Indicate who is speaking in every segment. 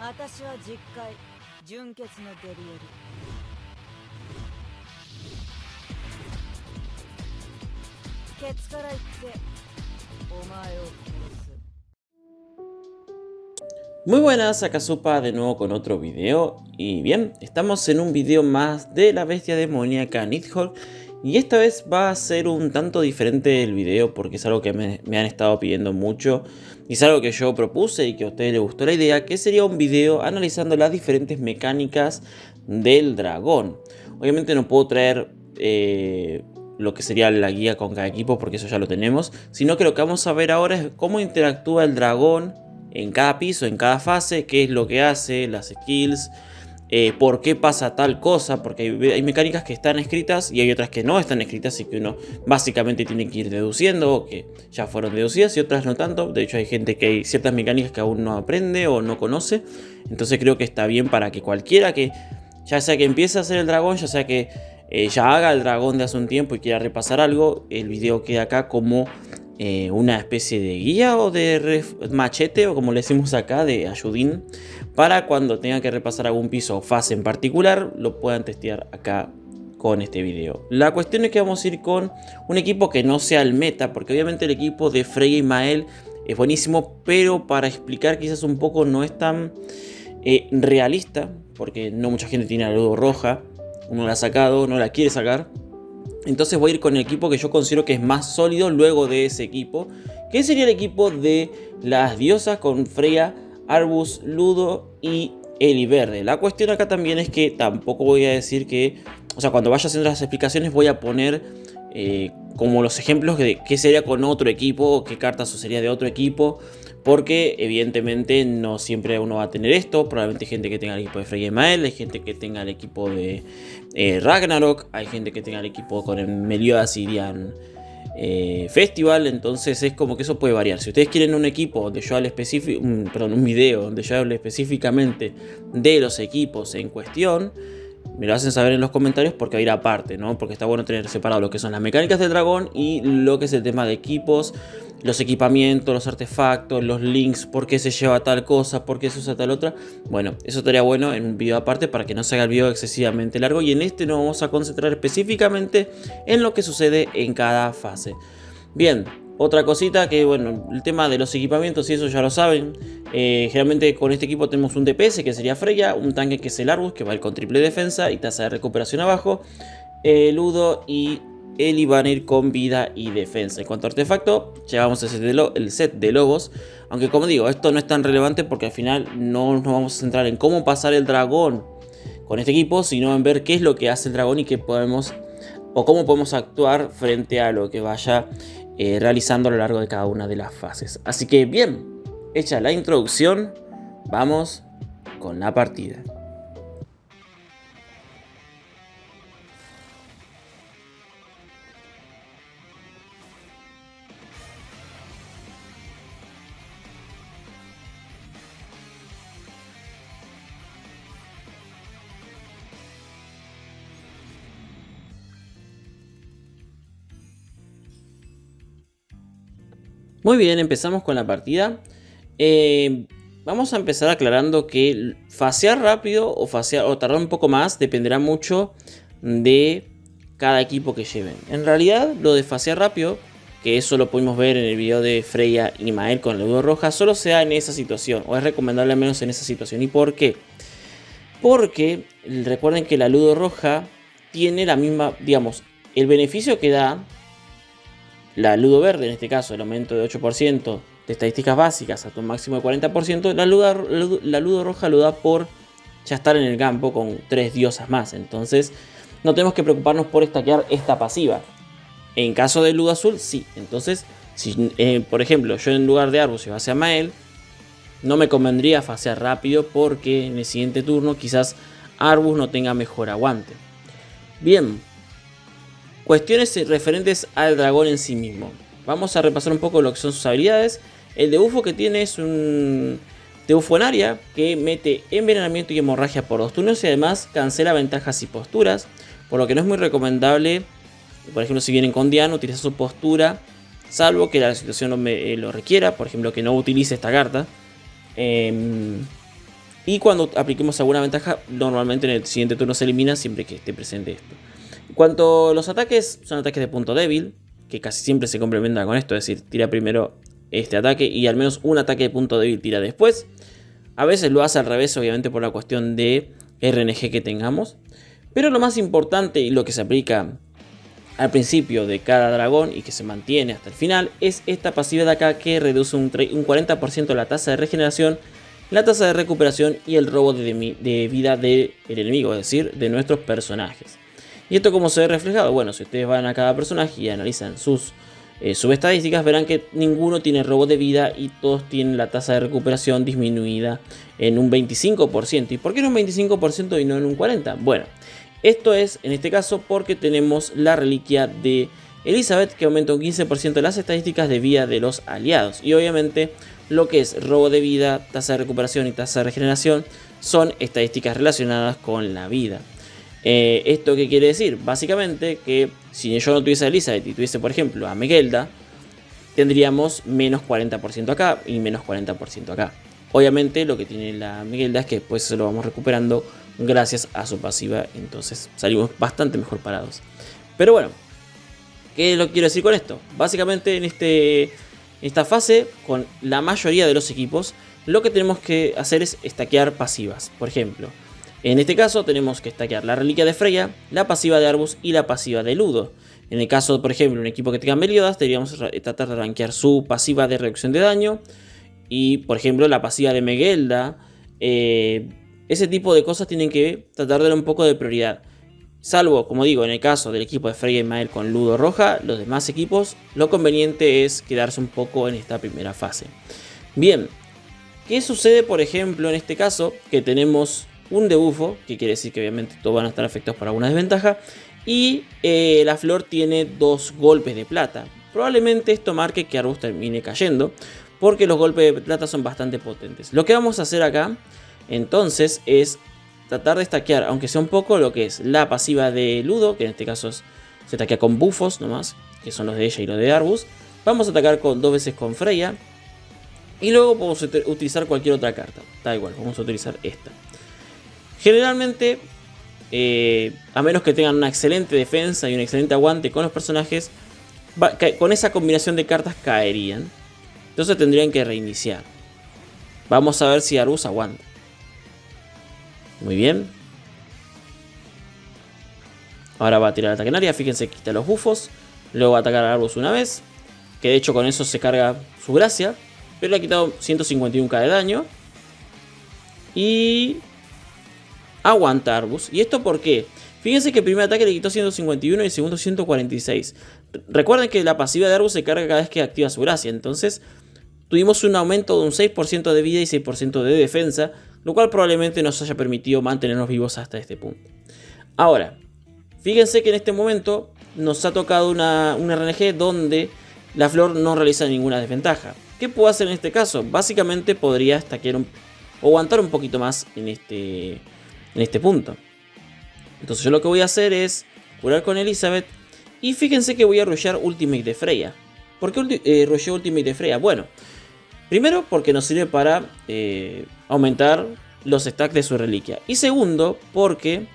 Speaker 1: 私は実戒純潔のデリエルケツから言ってお前を殺す
Speaker 2: Muy buenas, acá Supa de nuevo con otro video. Y bien, estamos en un video más de la bestia demoníaca Nidhogg. Y esta vez va a ser un tanto diferente el video porque es algo que me han estado pidiendo mucho. Y es algo que yo propuse y que a ustedes les gustó la idea, que sería un video analizando las diferentes mecánicas del dragón. Obviamente no puedo traer lo que sería la guía con cada equipo porque eso ya lo tenemos. Sino que lo que vamos a ver ahora es cómo interactúa el dragón en cada piso, en cada fase, qué es lo que hace, las skills, por qué pasa tal cosa, porque hay mecánicas que están escritas y hay otras que no están escritas y que uno básicamente tiene que ir deduciendo, o que ya fueron deducidas y otras no tanto. De hecho hay gente que hay ciertas mecánicas que aún no aprende o no conoce, entonces creo que está bien para que cualquiera que, ya sea que empiece a hacer el dragón, ya sea que ya haga el dragón de hace un tiempo y quiera repasar algo, el video queda acá como una especie de guía o de machete, o como le decimos acá, de ayudín, para cuando tengan que repasar algún piso o fase en particular, lo puedan testear acá con este video. La cuestión es que vamos a ir con un equipo que no sea el meta, porque obviamente el equipo de Freya y Mael es buenísimo, pero para explicar quizás un poco no es tan realista, porque no mucha gente tiene la luz roja, uno la ha sacado, no la quiere sacar. Entonces voy a ir con el equipo que yo considero que es más sólido luego de ese equipo, que sería el equipo de las diosas con Freya, Arbus, Ludo y Eliverde. La cuestión acá también es que tampoco voy a decir que, o sea, cuando vaya haciendo las explicaciones voy a poner como los ejemplos de qué sería con otro equipo o qué cartas usaría de otro equipo, porque evidentemente no siempre uno va a tener esto. Probablemente hay gente que tenga el equipo de Freya y Mael, hay gente que tenga el equipo de Ragnarok, hay gente que tenga el equipo con el Meliodas Irian Festival. Entonces es como que eso puede variar. Si ustedes quieren un equipo donde yo hable un video donde yo hable específicamente de los equipos en cuestión, me lo hacen saber en los comentarios porque va a ir aparte, ¿no? Porque está bueno tener separado lo que son las mecánicas del dragón y lo que es el tema de equipos, los equipamientos, los artefactos, los links, por qué se lleva tal cosa, por qué se usa tal otra. Bueno, eso estaría bueno en un video aparte para que no se haga el video excesivamente largo, y en este nos vamos a concentrar específicamente en lo que sucede en cada fase. Bien, otra cosita que, bueno, el tema de los equipamientos y eso ya lo saben. Generalmente con este equipo tenemos un DPS que sería Freya, un tanque que es el Arbus, que va a ir con triple defensa y tasa de recuperación abajo, Ludo y Eli van a ir con vida y defensa. En cuanto a artefacto, llevamos el set de lobos, aunque como digo, esto no es tan relevante porque al final no nos vamos a centrar en cómo pasar el dragón con este equipo, sino en ver qué es lo que hace el dragón y qué podemos, o cómo podemos actuar frente a lo que vaya realizando a lo largo de cada una de las fases. Así que bien, hecha la introducción, vamos con la partida. Muy bien, empezamos con la partida. Vamos a empezar aclarando que fasear rápido o tardar un poco más dependerá mucho de cada equipo que lleven. En realidad, lo de fasear rápido, que eso lo pudimos ver en el video de Freya y Mael con la luz roja, solo se da en esa situación, o es recomendable al menos en esa situación. ¿Y por qué? Porque recuerden que la luz roja tiene la misma, digamos, el beneficio que da la Ludo verde, en este caso el aumento de 8% de estadísticas básicas hasta un máximo de 40%, la Ludo roja lo da por ya estar en el campo con 3 diosas más. Entonces no tenemos que preocuparnos por stackear esta pasiva. En caso de Ludo azul, sí. Entonces, si por ejemplo yo en lugar de Arbus llevase a Mael, no me convendría fasear rápido porque en el siguiente turno quizás Arbus no tenga mejor aguante. Bien, cuestiones referentes al dragón en sí mismo. Vamos a repasar un poco lo que son sus habilidades. El debufo que tiene es un debufo en área que mete envenenamiento y hemorragia por 2 turnos y además cancela ventajas y posturas, por lo que no es muy recomendable, por ejemplo, si vienen con Diana, utilizar su postura, salvo que la situación lo requiera, por ejemplo, que no utilice esta carta. Y cuando apliquemos alguna ventaja, normalmente en el siguiente turno se elimina siempre que esté presente esto. En cuanto a los ataques, son ataques de punto débil, que casi siempre se complementan con esto, es decir, tira primero este ataque y al menos un ataque de punto débil tira después. A veces lo hace al revés, obviamente por la cuestión de RNG que tengamos. Pero lo más importante y lo que se aplica al principio de cada dragón y que se mantiene hasta el final es esta pasiva de acá, que reduce un 40% la tasa de regeneración, la tasa de recuperación y el robo de vida del enemigo, es decir, de nuestros personajes. ¿Y esto cómo se ve reflejado? Bueno, si ustedes van a cada personaje y analizan sus subestadísticas, verán que ninguno tiene robo de vida y todos tienen la tasa de recuperación disminuida en un 25%. ¿Y por qué en un 25% y no en un 40%? Bueno, esto es en este caso porque tenemos la reliquia de Elizabeth, que aumenta un 15% las estadísticas de vida de los aliados. Y obviamente lo que es robo de vida, tasa de recuperación y tasa de regeneración son estadísticas relacionadas con la vida. ¿Esto qué quiere decir? Básicamente que si yo no tuviese a Elizabeth y tuviese por ejemplo a Megelda, tendríamos menos 40% acá y menos 40% acá. Obviamente lo que tiene la Megelda es que después se lo vamos recuperando gracias a su pasiva, entonces salimos bastante mejor parados. Pero bueno, ¿qué lo quiero decir con esto? Básicamente en esta fase, con la mayoría de los equipos, lo que tenemos que hacer es stackear pasivas. Por ejemplo, en este caso tenemos que stackear la reliquia de Freya, la pasiva de Arbus y la pasiva de Ludo. En el caso, por ejemplo, un equipo que tenga Meliodas, deberíamos tratar de rankear su pasiva de reducción de daño. Y, por ejemplo, la pasiva de Megelda. Ese tipo de cosas tienen que tratar de dar un poco de prioridad. Salvo, como digo, en el caso del equipo de Freya y Mael con Ludo roja, los demás equipos, lo conveniente es quedarse un poco en esta primera fase. Bien, ¿qué sucede, por ejemplo, en este caso? Que tenemos un debufo, que quiere decir que obviamente todos van a estar afectados por alguna desventaja. Y la flor tiene 2 golpes de plata. Probablemente esto marque que Arbus termine cayendo, porque los golpes de plata son bastante potentes. Lo que vamos a hacer acá, entonces, es tratar de stackear, aunque sea un poco, lo que es la pasiva de Ludo, que en este caso se stackea con bufos nomás, que son los de ella y los de Arbus. Vamos a atacar 2 veces con Freya. Y luego podemos utilizar cualquier otra carta. Da igual, vamos a utilizar esta. Generalmente, a menos que tengan una excelente defensa y un excelente aguante con los personajes, con esa combinación de cartas caerían. Entonces tendrían que reiniciar. Vamos a ver si Arbus aguanta. Muy bien. Ahora va a tirar ataque en área. Fíjense que quita los buffos. Luego va a atacar a Arbus una vez. Que de hecho con eso se carga su gracia. Pero le ha quitado 151k de daño. Y aguanta Arbus. ¿Y esto por qué? Fíjense que el primer ataque le quitó 151 y el segundo 146. Recuerden que la pasiva de Arbus se carga cada vez que activa su gracia. Entonces tuvimos un aumento de un 6% de vida y 6% de defensa, lo cual probablemente nos haya permitido mantenernos vivos hasta este punto. Ahora, fíjense que en este momento nos ha tocado una RNG donde la flor no realiza ninguna desventaja. ¿Qué puedo hacer en este caso? Básicamente podría stackear o aguantar un poquito más en este punto. Entonces yo lo que voy a hacer es curar con Elizabeth. Y fíjense que voy a rushear Ultimate de Freya. ¿Por qué rusheo Ultimate de Freya? Bueno, primero porque nos sirve para aumentar los stacks de su reliquia. Y segundo porque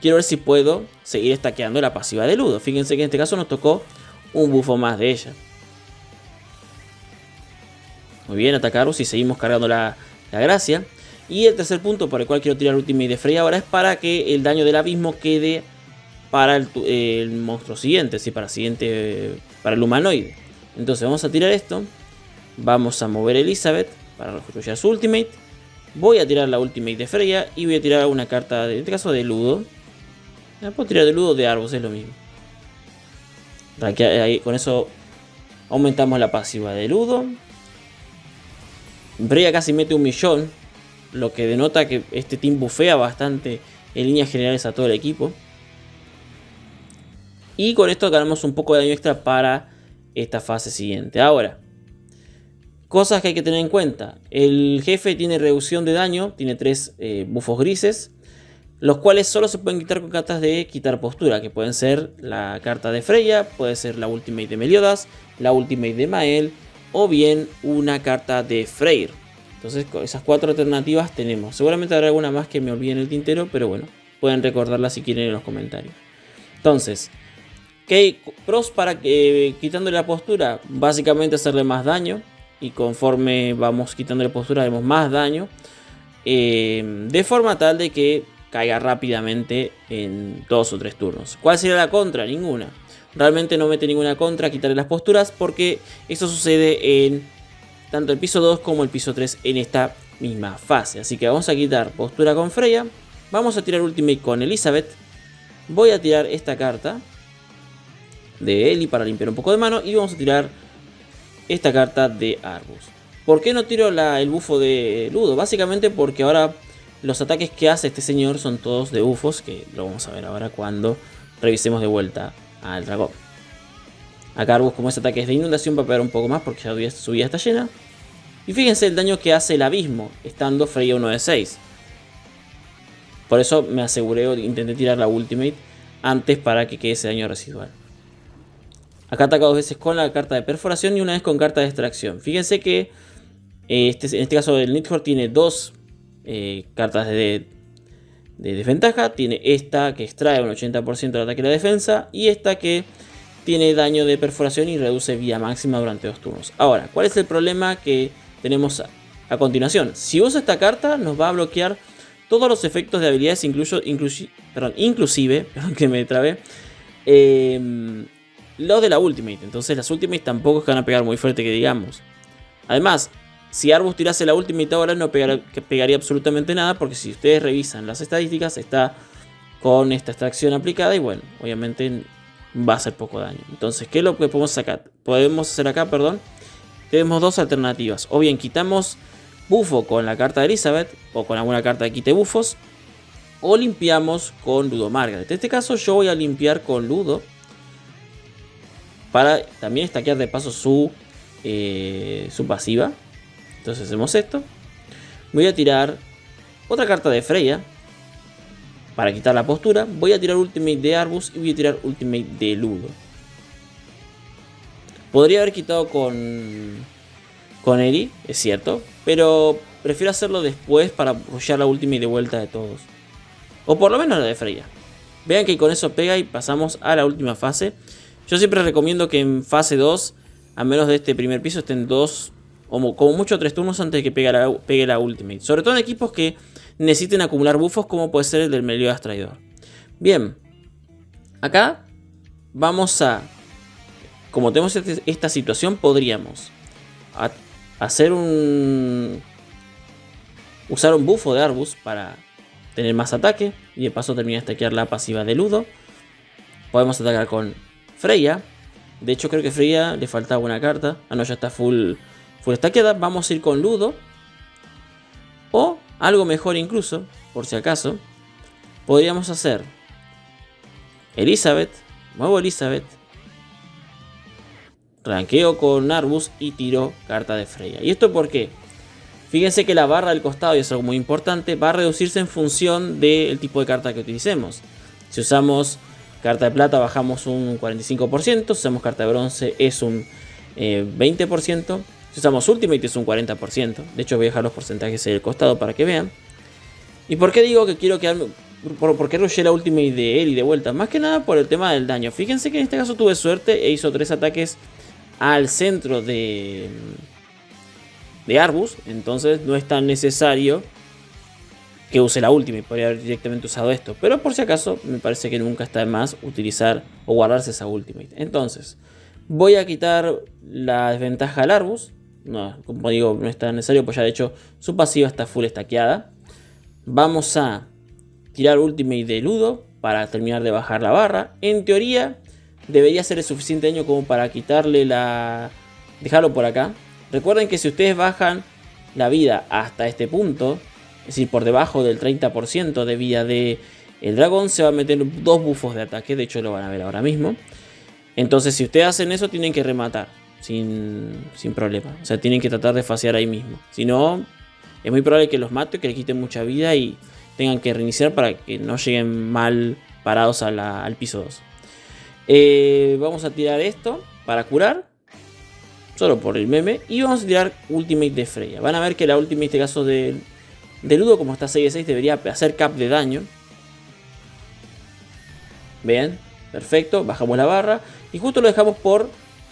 Speaker 2: quiero ver si puedo seguir stackeando la pasiva de Ludo. Fíjense que en este caso nos tocó un bufo más de ella. Muy bien, atacarlos y seguimos cargando la gracia. Y el tercer punto por el cual quiero tirar Ultimate de Freya ahora es para que el daño del abismo quede para el monstruo siguiente, ¿sí? Para el humanoide. Entonces vamos a tirar esto. Vamos a mover a Elizabeth para rushear su Ultimate. Voy a tirar la Ultimate de Freya y voy a tirar una carta, en este caso de Ludo. Puedo tirar de Ludo o de Arbus, es lo mismo. Con eso aumentamos la pasiva de Ludo. Freya casi mete 1.000.000, lo que denota que este team bufea bastante en líneas generales a todo el equipo. Y con esto ganamos un poco de daño extra para esta fase siguiente. Ahora, cosas que hay que tener en cuenta. El jefe tiene reducción de daño, tiene 3 bufos grises, los cuales solo se pueden quitar con cartas de quitar postura, que pueden ser la carta de Freya, puede ser la Ultimate de Meliodas, la Ultimate de Mael, o bien una carta de Freyr. Entonces con esas 4 alternativas tenemos. Seguramente habrá alguna más que me olvide en el tintero, pero bueno, pueden recordarla si quieren en los comentarios. Entonces, ¿qué pros para quitándole la postura? Básicamente hacerle más daño. Y conforme vamos quitándole postura haremos más daño. De forma tal de que caiga rápidamente en 2 o 3 turnos. ¿Cuál sería la contra? Ninguna. Realmente no mete ninguna contra quitarle las posturas, porque eso sucede en tanto el piso 2 como el piso 3 en esta misma fase. Así que vamos a quitar postura con Freya. Vamos a tirar Ultimate con Elizabeth. Voy a tirar esta carta de Ellie para limpiar un poco de mano. Y vamos a tirar esta carta de Arbus. ¿Por qué no tiro el bufo de Ludo? Básicamente porque ahora los ataques que hace este señor son todos de bufos, que lo vamos a ver ahora cuando revisemos de vuelta al dragón. Acá Arbus, como ese ataque es de inundación, va a pegar un poco más porque ya su vida está llena. Y fíjense el daño que hace el abismo, estando Freya 1 de 6. Por eso me aseguré, intenté tirar la ultimate antes para que quede ese daño residual. Acá ataca 2 veces con la carta de perforación y una vez con carta de extracción. Fíjense que en este caso el Nidhogg tiene 2 cartas de desventaja. Tiene esta que extrae un 80% del ataque y la defensa. Y esta que tiene daño de perforación y reduce vida máxima durante 2 turnos. Ahora, ¿cuál es el problema que tenemos a continuación? Si usa esta carta nos va a bloquear todos los efectos de habilidades, inclusive que me trabé, los de la ultimate. Entonces las ultimates tampoco es que van a pegar muy fuerte, que digamos. Además, si Arbus tirase la ultimate ahora no pegaría absolutamente nada, porque si ustedes revisan las estadísticas está con esta extracción aplicada y bueno, obviamente va a hacer poco daño. Entonces, ¿qué es lo que podemos hacer acá? Tenemos 2 alternativas. O bien quitamos bufo con la carta de Elizabeth o con alguna carta de quite bufos, o limpiamos con Ludo Margaret. En este caso yo voy a limpiar con Ludo para también stackear de paso su pasiva. Entonces hacemos esto. Voy a tirar otra carta de Freya para quitar la postura. Voy a tirar Ultimate de Arbus y voy a tirar Ultimate de Ludo. Podría haber quitado con Ellie, es cierto, pero prefiero hacerlo después para rushear la Ultimate de vuelta de todos. O por lo menos la de Freya. Vean que con eso pega y pasamos a la última fase. Yo siempre recomiendo que en fase 2, a menos de este primer piso, estén 2 o como mucho 3 turnos antes de que pegue la ultimate. Sobre todo en equipos que necesiten acumular buffos, como puede ser el del Meliodas Traidor. Bien, acá vamos a, como tenemos esta situación, podríamos hacer usar un bufo de Arbus para tener más ataque y de paso terminar de stackear la pasiva de Ludo. Podemos atacar con Freya. De hecho creo que Freya le faltaba una carta. Ah no, ya está full stackeada. Vamos a ir con Ludo. O algo mejor incluso, por si acaso, podríamos hacer Elizabeth. Muevo Elizabeth. Ranqueo con Arbus y tiro carta de Freya. ¿Y esto por qué? Fíjense que la barra del costado, y es algo muy importante, va a reducirse en función del tipo de carta que utilicemos. Si usamos carta de plata bajamos un 45%, si usamos carta de bronce es un 20%, si usamos ultimate es un 40%. De hecho voy a dejar los porcentajes ahí al costado para que vean. ¿Y por qué digo que quiero quedarme? ¿Por qué rushé la ultimate de Ellie de vuelta? Más que nada por el tema del daño. Fíjense que en este caso tuve suerte e hizo 3 ataques al centro de Arbus, entonces no es tan necesario que use la ultimate, podría haber directamente usado esto, pero por si acaso me parece que nunca está de más utilizar o guardarse esa ultimate. Entonces voy a quitar la desventaja al Arbus, no, como digo, no es tan necesario, pues ya de hecho su pasiva está full stackeada. Vamos a tirar ultimate de Ludo para terminar de bajar la barra. En teoría debería ser el suficiente daño como para quitarle dejarlo por acá. Recuerden que si ustedes bajan la vida hasta este punto, es decir, por debajo del 30% de vida del dragón, se va a meter 2 bufos de ataque. De hecho lo van a ver ahora mismo. Entonces si ustedes hacen eso tienen que rematar sin problema. O sea, tienen que tratar de fasear ahí mismo. Si no, es muy probable que los mate, que le quiten mucha vida y tengan que reiniciar para que no lleguen mal parados al piso 2. Vamos a tirar esto para curar. solo por el meme. Y vamos a tirar Ultimate de Freya. Van a ver que la Ultimate en este caso de Ludo, como está 6 de 6, debería hacer cap de daño. Bien, perfecto, bajamos la barra. Y justo lo dejamos por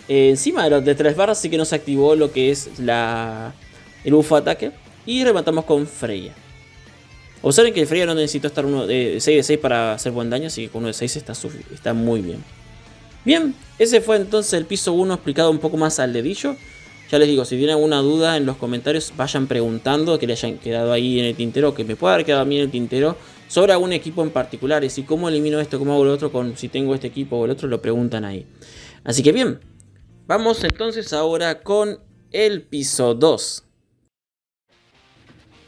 Speaker 2: encima de 3 barras, así que nos activó lo que es el buffo de ataque. Y rematamos con Freya. Observen que el Freya no necesita estar 6 de 6 para hacer buen daño, así que con 1 de 6 está muy bien. Bien, ese fue entonces el piso 1 explicado un poco más al dedillo. Ya les digo, si tienen alguna duda en los comentarios, vayan preguntando, que le hayan quedado ahí en el tintero, que me pueda haber quedado a mí en el tintero, sobre algún equipo en particular. Y si cómo elimino esto, cómo hago lo otro, si tengo este equipo o el otro, lo preguntan ahí. Así que bien, vamos entonces ahora con el piso 2.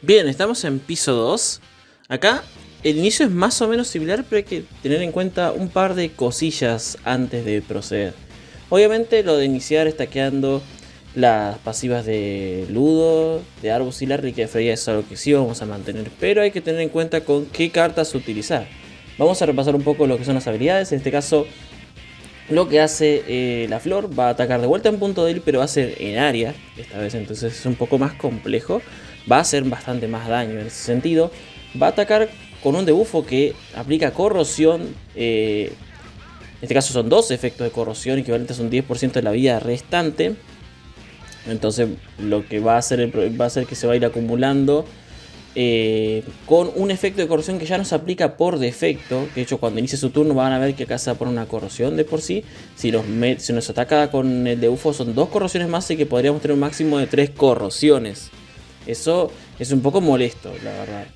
Speaker 2: Bien, estamos en piso 2. Acá el inicio es más o menos similar, pero hay que tener en cuenta un par de cosillas antes de proceder. Obviamente lo de iniciar stackeando las pasivas de Ludo, de Arbus y la Rica de Freya es algo que sí vamos a mantener, pero hay que tener en cuenta con qué cartas utilizar. Vamos a repasar un poco lo que son las habilidades. En este caso, lo que hace la Flor va a atacar de vuelta en punto débil, pero va a ser en área esta vez, entonces es un poco más complejo. Va a hacer bastante más daño en ese sentido. Va a atacar con un debufo que aplica corrosión. En este caso son 2 efectos de corrosión equivalentes a un 10% de la vida restante. Entonces lo que va a hacer que se va a ir acumulando con un efecto de corrosión que ya nos aplica por defecto. Que de hecho cuando inicie su turno van a ver que acá se va a poner una corrosión de por sí. Si nos ataca con el debufo son 2 corrosiones más, así que podríamos tener un máximo de 3 corrosiones. Eso es un poco molesto, la verdad.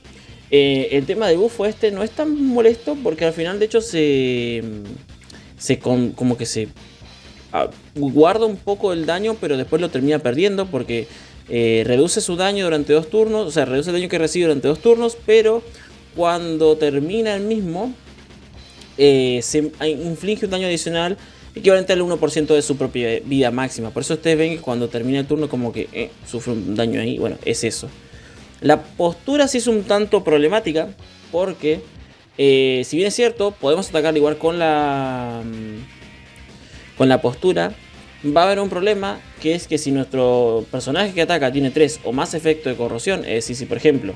Speaker 2: El tema de buffo no es tan molesto porque al final de hecho como que se guarda un poco el daño, pero después lo termina perdiendo porque reduce su daño durante 2 turnos. O sea, reduce el daño que recibe durante 2 turnos, pero cuando termina el mismo se inflige un daño adicional equivalente al 1% de su propia vida máxima. Por eso ustedes ven que cuando termina el turno como que sufre un daño ahí. Bueno, es eso. La postura sí es un tanto problemática porque si bien es cierto, podemos atacar igual con la postura. Va a haber un problema, que es que si nuestro personaje que ataca tiene 3 o más efectos de corrosión, es decir, si por ejemplo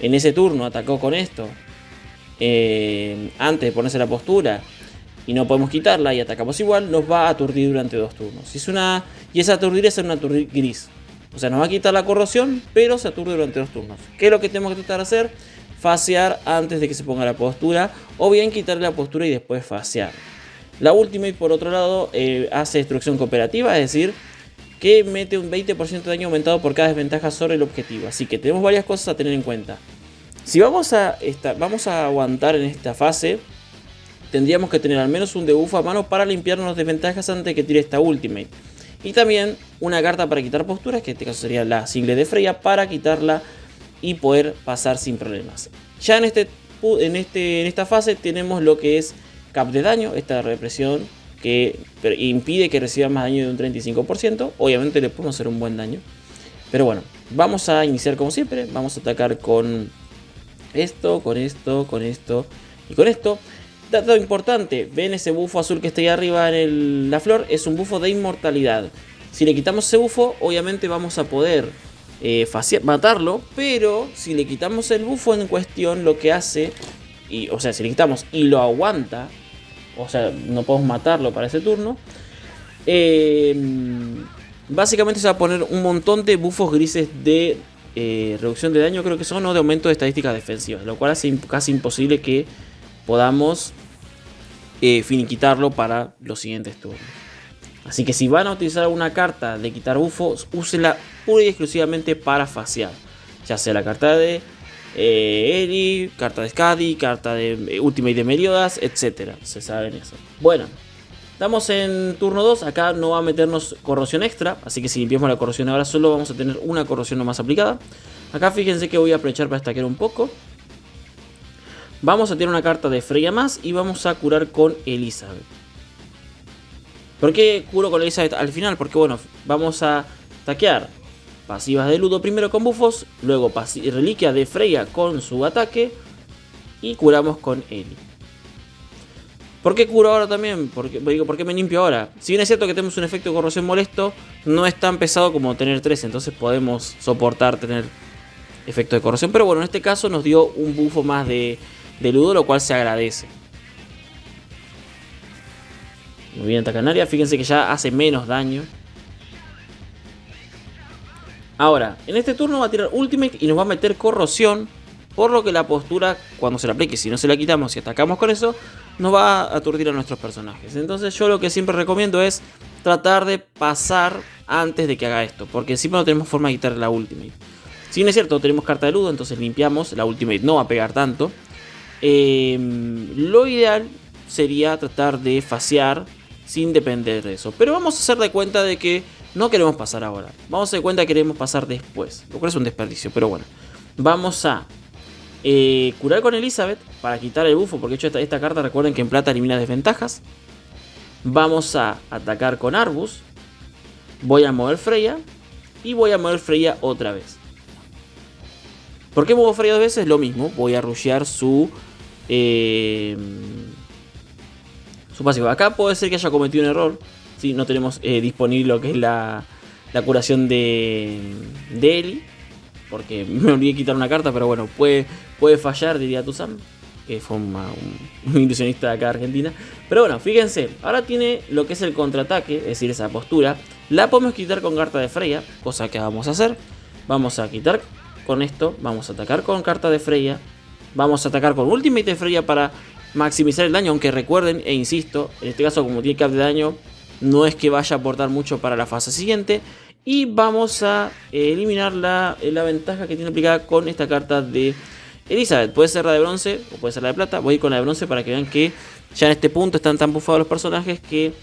Speaker 2: en ese turno atacó con esto antes de ponerse la postura y no podemos quitarla y atacamos igual, nos va a aturdir durante 2 turnos. Y esa aturdir es una aturdir gris. O sea, nos va a quitar la corrosión, pero se aturde durante 2 turnos. ¿Qué es lo que tenemos que tratar de hacer? Fasear antes de que se ponga la postura, o bien quitarle la postura y después fasear. La Ultimate, por otro lado, hace destrucción cooperativa, es decir, que mete un 20% de daño aumentado por cada desventaja sobre el objetivo. Así que tenemos varias cosas a tener en cuenta. Si vamos a aguantar en esta fase, tendríamos que tener al menos un debuff a mano para limpiarnos las desventajas antes de que tire esta Ultimate. Y también una carta para quitar posturas, que en este caso sería la Single de Freya, para quitarla y poder pasar sin problemas. Ya en esta fase tenemos lo que es cap de daño, esta represión que impide que reciba más daño de un 35%. Obviamente le podemos hacer un buen daño. Pero bueno, vamos a iniciar como siempre. Vamos a atacar con esto, con esto, con esto y con esto. Dato importante, ven ese bufo azul que está ahí arriba en la flor, es un bufo de inmortalidad. Si le quitamos ese bufo, obviamente vamos a poder matarlo, pero si le quitamos el bufo en cuestión, lo que hace, o sea, si le quitamos y lo aguanta, o sea, no podemos matarlo para ese turno, básicamente se va a poner un montón de bufos grises de reducción de daño, creo que son, o de aumento de estadísticas defensivas, lo cual hace casi imposible que podamos finiquitarlo para los siguientes turnos. Así que si van a utilizar una carta de quitar bufos, úsenla pura y exclusivamente para fasear, ya sea la carta de Eri, carta de Skadi, carta de Ultimate de Meliodas, etc. Se saben eso. Bueno, estamos en turno 2. Acá no va a meternos corrosión extra, así que si limpiamos la corrosión ahora solo vamos a tener una corrosión nomás aplicada. Acá fíjense que voy a aprovechar para stackear un poco. Vamos a tener una carta de Freya más y vamos a curar con Elizabeth. ¿Por qué curo con Elizabeth al final? Porque bueno, vamos a stackear pasivas de Ludo primero con buffos, luego reliquia de Freya con su ataque y curamos con Eli. ¿Por qué curo ahora también? ¿Por qué me limpio ahora? Si bien es cierto que tenemos un efecto de corrosión molesto, no es tan pesado como tener 3, entonces podemos soportar tener efecto de corrosión. Pero bueno, en este caso nos dio un bufo más de ludo, lo cual se agradece. Muy bien, Tacanaria, fíjense que ya hace menos daño. Ahora, en este turno va a tirar Ultimate y nos va a meter corrosión. Por lo que la postura, cuando se la aplique, si no se la quitamos y atacamos con eso, nos va a aturdir a nuestros personajes. Entonces yo lo que siempre recomiendo es tratar de pasar antes de que haga esto, porque encima no tenemos forma de quitar la Ultimate. Si bien es cierto, tenemos carta de ludo, entonces limpiamos, la Ultimate no va a pegar tanto. Lo ideal sería tratar de fasear sin depender de eso. Pero vamos a hacer de cuenta de que no queremos pasar ahora. Vamos a hacer de cuenta que queremos pasar después, lo cual es un desperdicio, pero bueno. Vamos a curar con Elizabeth para quitar el bufo, porque de hecho esta carta, recuerden que en plata elimina desventajas. Vamos a atacar con Arbus. Voy a mover Freya. Y voy a mover Freya otra vez. ¿Por qué muevo Freya dos veces? Lo mismo, voy a rushear su pasivo. Acá puede ser que haya cometido un error. Si no tenemos disponible lo que es la curación de Ellie, porque me olvidé quitar una carta, pero bueno, puede fallar, diría Tuzan, que fue un ilusionista de acá de Argentina. Pero bueno, fíjense, ahora tiene lo que es el contraataque, es decir, esa postura. La podemos quitar con carta de Freya, cosa que vamos a hacer. Vamos a quitar con esto, vamos a atacar con carta de Freya. Vamos a atacar con Ultimate de Freya para maximizar el daño, aunque recuerden, e insisto, en este caso como tiene cap de daño, no es que vaya a aportar mucho para la fase siguiente. Y vamos a eliminar la ventaja que tiene aplicada con esta carta de Elizabeth. Puede ser la de bronce o puede ser la de plata. Voy a ir con la de bronce para que vean que ya en este punto están tan buffados los personajes que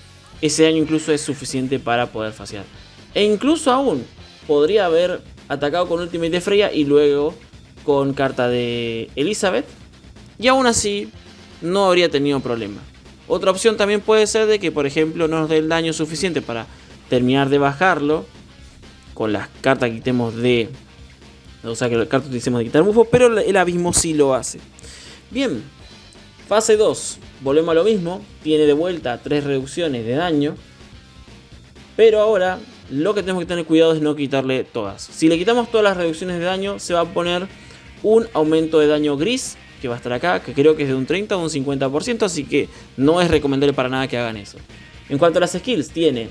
Speaker 2: ese daño incluso es suficiente para poder fasear. E incluso aún podría haber atacado con Ultimate de Freya y luego con carta de Elizabeth. Y aún así no habría tenido problema. Otra opción también puede ser de que, por ejemplo, no nos dé el daño suficiente para terminar de bajarlo con las cartas que quitemos de... O sea, que las cartas utilicemos de quitar bufo, pero el abismo sí lo hace. Bien, fase 2. Volvemos a lo mismo. Tiene de vuelta 3 reducciones de daño. Pero ahora lo que tenemos que tener cuidado es no quitarle todas. Si le quitamos todas las reducciones de daño, se va a poner un aumento de daño gris, que va a estar acá, que creo que es de un 30 o un 50%, así que no es recomendable para nada que hagan eso. En cuanto a las skills, tiene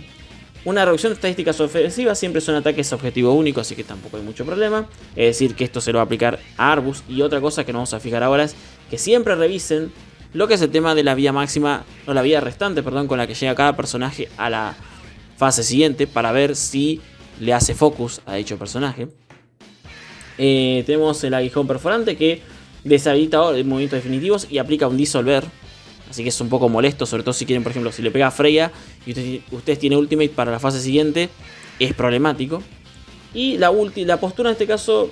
Speaker 2: una reducción de estadísticas ofensivas, siempre son ataques a objetivo único, así que tampoco hay mucho problema. Es decir, que esto se lo va a aplicar a Arbus. Y otra cosa que nos vamos a fijar ahora es que siempre revisen lo que es el tema de la vía máxima, o la vía restante, perdón, con la que llega cada personaje a la fase siguiente, para ver si le hace focus a dicho personaje. Tenemos el aguijón perforante que deshabilita ahora movimientos definitivos y aplica un disolver. Así que es un poco molesto, sobre todo si quieren, por ejemplo, si le pega a Freya y ustedes tienen Ultimate para la fase siguiente, es problemático. Y la postura en este caso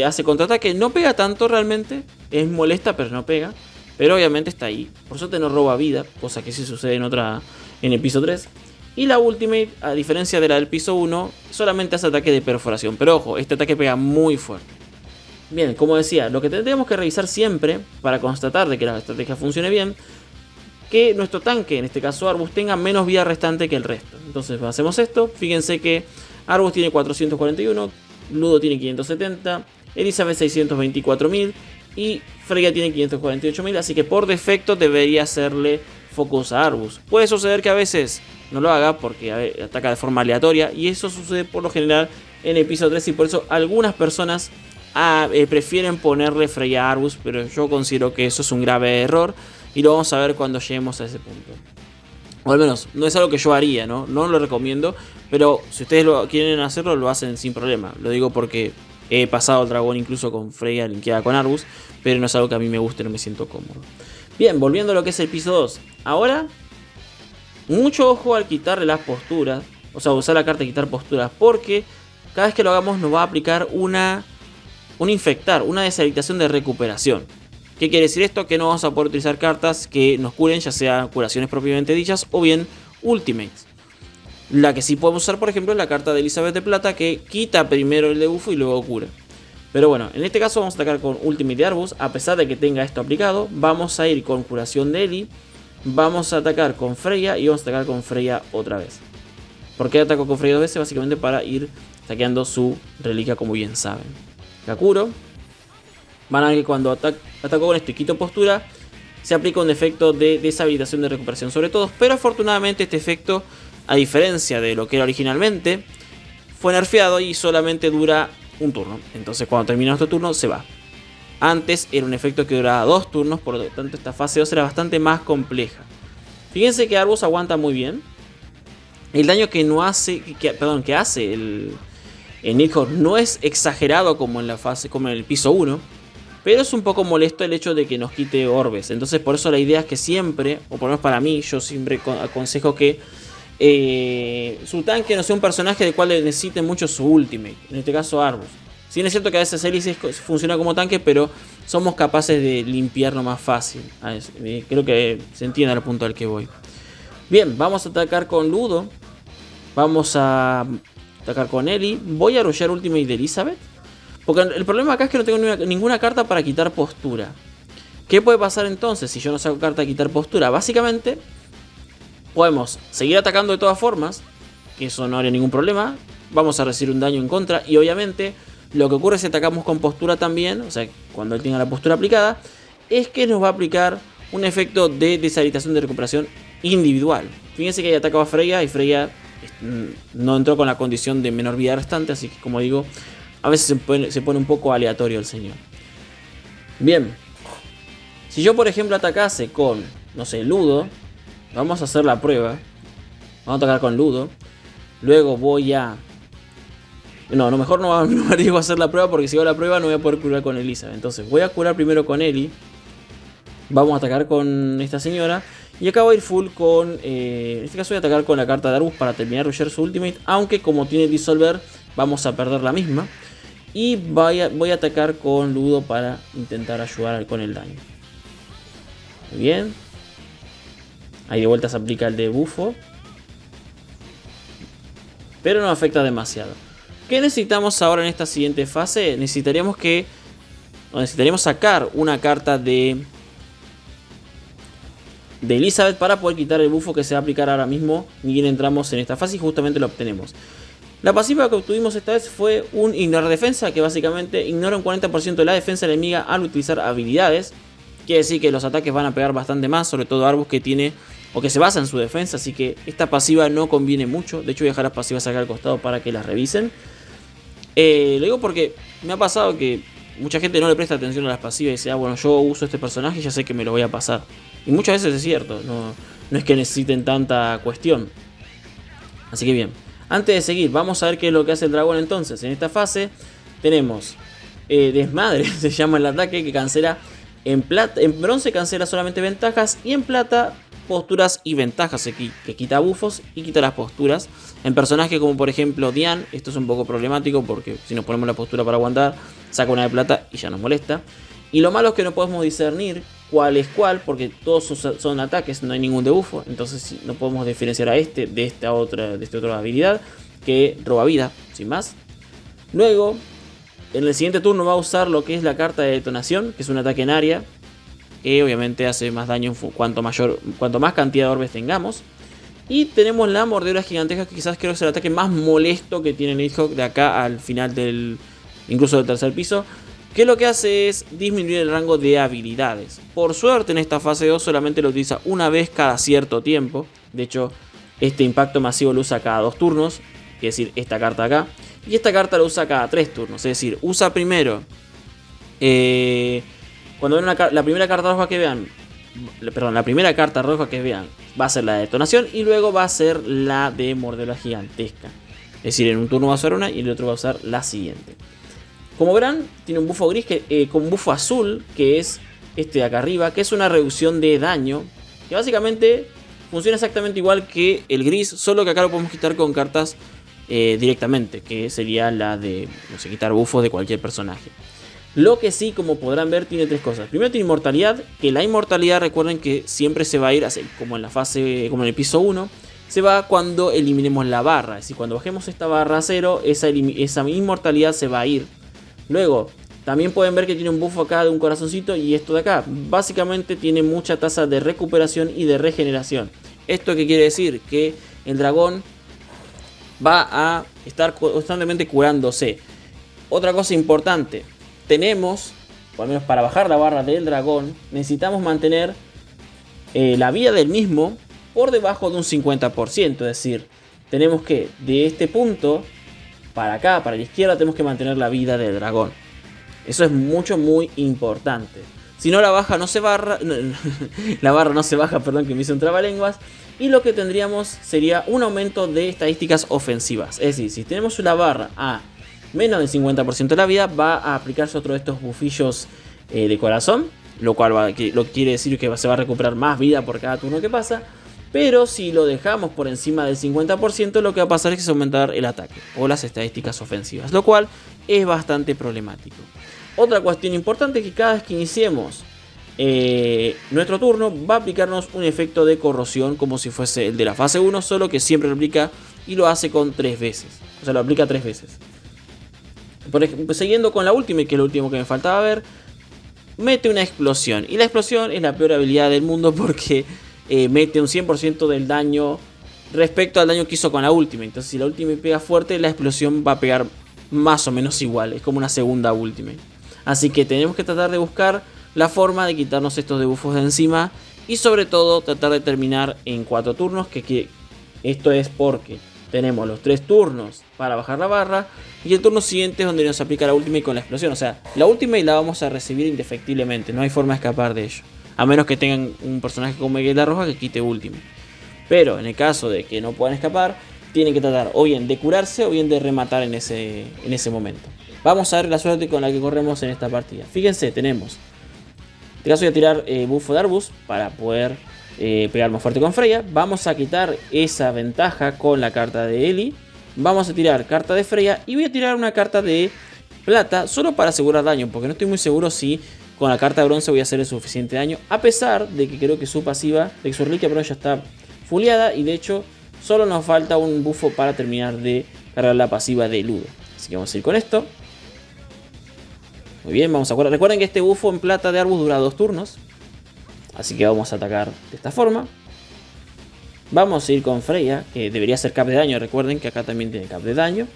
Speaker 2: hace contraataque, no pega tanto realmente, es molesta pero no pega. Pero obviamente está ahí, por suerte no roba vida, cosa que sí sucede en el piso 3. Y la Ultimate, a diferencia de la del piso 1, solamente hace ataque de perforación. Pero ojo, este ataque pega muy fuerte. Bien, como decía, lo que tendríamos que revisar siempre para constatar de que la estrategia funcione bien, que nuestro tanque, en este caso Arbus, tenga menos vida restante que el resto. Entonces hacemos esto, fíjense que Arbus tiene 441, Ludo tiene 570, Elizabeth 624.000 y Freya tiene 548.000, así que por defecto debería hacerle focus a Arbus. Puede suceder que a veces no lo haga porque ataca de forma aleatoria, y eso sucede por lo general en el piso 3, y por eso algunas personas prefieren ponerle Freya a Arbus, pero yo considero que eso es un grave error y lo vamos a ver cuando lleguemos a ese punto. O al menos no es algo que yo haría, no lo recomiendo, pero si ustedes quieren hacerlo, lo hacen sin problema. Lo digo porque he pasado el dragón incluso con Freya linkeada con Arbus, pero no es algo que a mí me guste, no me siento cómodo. Bien, volviendo a lo que es el piso 2. Ahora, mucho ojo al quitarle las posturas, o sea, usar la carta de quitar posturas, porque cada vez que lo hagamos nos va a aplicar un infectar, una deshabilitación de recuperación. ¿Qué quiere decir esto? Que no vamos a poder utilizar cartas que nos curen, ya sea curaciones propiamente dichas o bien ultimates. La que sí podemos usar, por ejemplo, es la carta de Elizabeth de plata, que quita primero el debuffo y luego cura. Pero bueno, en este caso vamos a atacar con Ultimate de Arbus. A pesar de que tenga esto aplicado, vamos a ir con curación de Ellie vamos a atacar con Freya y vamos a atacar con Freya otra vez. ¿Por qué ataco con Freya 2 veces? Básicamente para ir saqueando su reliquia, como bien saben. La curo. Van a ver que cuando ataco con esto y quito postura, se aplica un efecto de deshabilitación de recuperación sobre todos. Pero afortunadamente este efecto, a diferencia de lo que era originalmente, fue nerfeado y solamente dura un turno. Entonces cuando termina nuestro turno se va. Antes era un efecto que duraba 2 turnos, por lo tanto esta fase 2 era bastante más compleja. Fíjense que Arbus aguanta muy bien. El daño que no hace, que hace el Nidhogg no es exagerado como en la fase, como en el piso 1, pero es un poco molesto el hecho de que nos quite orbes. Entonces por eso la idea es que siempre, o por lo menos para mí, yo siempre aconsejo que su tanque no sea un personaje del cual necesite mucho su ultimate, en este caso Arbus. Sí, es cierto que a veces Elise funciona como tanque, pero somos capaces de limpiarlo más fácil. Creo que se entiende al punto al que voy. Bien, vamos a atacar con Ludo. Vamos a atacar con Ellie. Voy a rushear ultimate de Elizabeth, porque el problema acá es que no tengo ninguna carta para quitar postura. ¿Qué puede pasar entonces si yo no saco carta de quitar postura? Básicamente podemos seguir atacando de todas formas, que eso no haría ningún problema. Vamos a recibir un daño en contra y obviamente lo que ocurre si atacamos con postura también, o sea, cuando él tenga la postura aplicada, es que nos va a aplicar un efecto de deshabilitación de recuperación individual. Fíjense que ahí atacaba a Freya y Freya no entró con la condición de menor vida restante, así que como digo, a veces se pone un poco aleatorio el señor. Bien, si yo por ejemplo atacase con, no sé, Ludo, vamos a hacer la prueba. Vamos a atacar con Ludo. Luego voy a... No, mejor no me arriesgo a hacer la prueba, porque si hago la prueba no voy a poder curar con Elizabeth. Entonces voy a curar primero con Ellie. Vamos a atacar con esta señora. Y acá voy a ir full con... en este caso voy a atacar con la carta de Arbus para terminar de rushear su ultimate. Aunque como tiene Disolver, vamos a perder la misma. Y voy a atacar con Ludo para intentar ayudar con el daño. Muy bien. Ahí de vuelta se aplica el de bufo. Pero no afecta demasiado. ¿Qué necesitamos ahora en esta siguiente fase? Necesitaríamos sacar una carta de Elizabeth para poder quitar el bufo que se va a aplicar ahora mismo. Ni bien entramos en esta fase y justamente lo obtenemos. La pasiva que obtuvimos esta vez fue un ignorar defensa, que básicamente ignora un 40% de la defensa enemiga al utilizar habilidades. Quiere decir que los ataques van a pegar bastante más, sobre todo Arbus, que tiene o que se basa en su defensa, así que esta pasiva no conviene mucho. De hecho voy a dejar las pasivas acá al costado para que las revisen. Lo digo porque me ha pasado que mucha gente no le presta atención a las pasivas y dice, ah bueno, yo uso este personaje y ya sé que me lo voy a pasar. Y muchas veces es cierto, no es que necesiten tanta cuestión. Así que bien, antes de seguir vamos a ver qué es lo que hace el dragón entonces. En esta fase tenemos desmadre, se llama el ataque, que cancela en bronce cancela solamente ventajas y en plata posturas y ventajas, que quita bufos y quita las posturas. En personajes como por ejemplo Diane, esto es un poco problemático porque si nos ponemos la postura para aguantar, saca una de plata y ya nos molesta. Y lo malo es que no podemos discernir cuál es cuál, porque todos son ataques, no hay ningún debufo. Entonces no podemos diferenciar a este de esta otra habilidad que roba vida, sin más. Luego, en el siguiente turno va a usar lo que es la carta de detonación, que es un ataque en área, que obviamente hace más daño cuanto más cantidad de orbes tengamos. Y tenemos la mordedura gigantesca, que quizás creo que es el ataque más molesto que tiene Nidhogg de acá al final incluso del tercer piso, que lo que hace es disminuir el rango de habilidades. Por suerte en esta fase 2 solamente lo utiliza una vez cada cierto tiempo. De hecho, este impacto masivo lo usa cada 2 turnos, es decir, esta carta acá. Y esta carta lo usa cada 3 turnos, es decir, usa primero... cuando ven la primera carta roja que vean, la primera carta roja que vean va a ser la de detonación y luego va a ser la de mordedura gigantesca. Es decir, en un turno va a usar una y en el otro va a usar la siguiente. Como verán, tiene un bufo gris con un bufo azul, que es este de acá arriba, que es una reducción de daño, que básicamente funciona exactamente igual que el gris, solo que acá lo podemos quitar con cartas directamente, que sería la de, no sé, quitar bufos de cualquier personaje. Lo que sí, como podrán ver, tiene 3 cosas. Primero tiene inmortalidad, que la inmortalidad recuerden que siempre se va a ir, así como en el piso 1, se va cuando eliminemos la barra. Es decir, cuando bajemos esta barra a 0, esa inmortalidad se va a ir. Luego, También pueden ver que tiene un buff acá de un corazoncito y esto de acá. Básicamente tiene mucha tasa de recuperación y de regeneración. ¿Esto qué quiere decir? Que el dragón va a estar constantemente curándose. Otra cosa importante, tenemos, por lo menos para bajar la barra del dragón, necesitamos mantener la vida del mismo por debajo de un 50%. Es decir, tenemos que de este punto para acá, para la izquierda, tenemos que mantener la vida del dragón. Eso es muy importante. Si no, la barra no se baja, perdón, que me hice un trabalenguas. Y lo que tendríamos sería un aumento de estadísticas ofensivas. Es decir, si tenemos una barra a menos del 50% de la vida, va a aplicarse otro de estos bufillos de corazón. Lo cual lo que quiere decir que se va a recuperar más vida por cada turno que pasa. Pero si lo dejamos por encima del 50%, lo que va a pasar es que se va a aumentar el ataque o las estadísticas ofensivas, lo cual es bastante problemático. Otra cuestión importante es que cada vez que iniciemos nuestro turno, va a aplicarnos un efecto de corrosión como si fuese el de la fase 1, solo que siempre lo aplica y lo hace con 3 veces. O sea, lo aplica 3 veces. Por ejemplo, siguiendo con la última, que es lo último que me faltaba ver, mete una explosión. Y la explosión es la peor habilidad del mundo porque mete un 100% del daño respecto al daño que hizo con la última. Entonces si la última pega fuerte, la explosión va a pegar más o menos igual. Es como una segunda última. Así que tenemos que tratar de buscar la forma de quitarnos estos debuffos de encima. Y sobre todo tratar de terminar en 4 turnos. Que esto es porque tenemos los 3 turnos para bajar la barra. Y el turno siguiente es donde nos aplica la ultimate con la explosión. O sea, la ultimate la vamos a recibir indefectiblemente. No hay forma de escapar de ello. A menos que tengan un personaje como Vegeta Roja que quite ultimate. Pero en el caso de que no puedan escapar, tienen que tratar o bien de curarse o bien de rematar en ese momento. Vamos a ver la suerte con la que corremos en esta partida. Fíjense, tenemos. En este caso voy a tirar bufo de Arbus para poder pegar más fuerte con Freya. Vamos a quitar esa ventaja con la carta de Ellie. Vamos a tirar carta de Freya y voy a tirar una carta de plata solo para asegurar daño, porque no estoy muy seguro si con la carta de bronce voy a hacer el suficiente daño, a pesar de que creo que su pasiva, de que su reliquia ya está fuleada y de hecho solo nos falta un bufo para terminar de cargar la pasiva de Ludo. Así que vamos a ir con esto. Muy bien, vamos a acordar. Recuerden que este bufo en plata de Arbus dura 2 turnos. Así que vamos a atacar de esta forma. Vamos a ir con Freya, que debería ser cap de daño. Recuerden que acá también tiene cap de daño.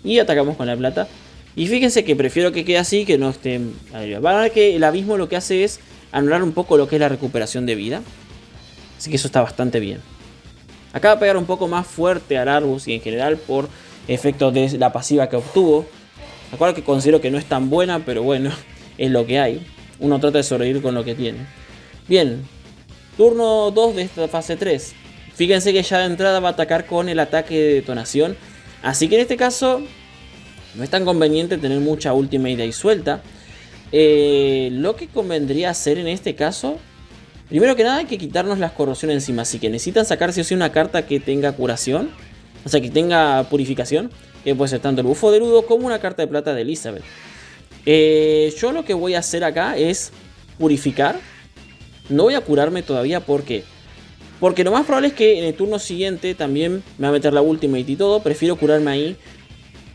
Speaker 2: Y atacamos con la plata. Y fíjense que prefiero que quede así, que no esté arriba. Van a ver que el abismo lo que hace es anular un poco lo que es la recuperación de vida. Así que eso está bastante bien. Acá va a pegar un poco más fuerte al Arbus y en general por efecto de la pasiva que obtuvo. La cual que considero que no es tan buena, pero bueno, es lo que hay. Uno trata de sobrevivir con lo que tiene. Bien, turno 2 de esta fase 3. Fíjense que ya de entrada va a atacar con el ataque de detonación. Así que en este caso no es tan conveniente tener mucha ultimate ahí suelta. Lo que convendría hacer en este caso, primero que nada hay que quitarnos las corrosiones encima. Así que necesitan sacar sí o sí una carta que tenga curación. O sea, que tenga purificación. Que puede ser tanto el bufo de Ludo como una carta de plata de Elizabeth. Yo lo que voy a hacer acá es purificar. No voy a curarme todavía, ¿por qué? Porque lo más probable es que en el turno siguiente también me va a meter la ultimate y todo. Prefiero curarme ahí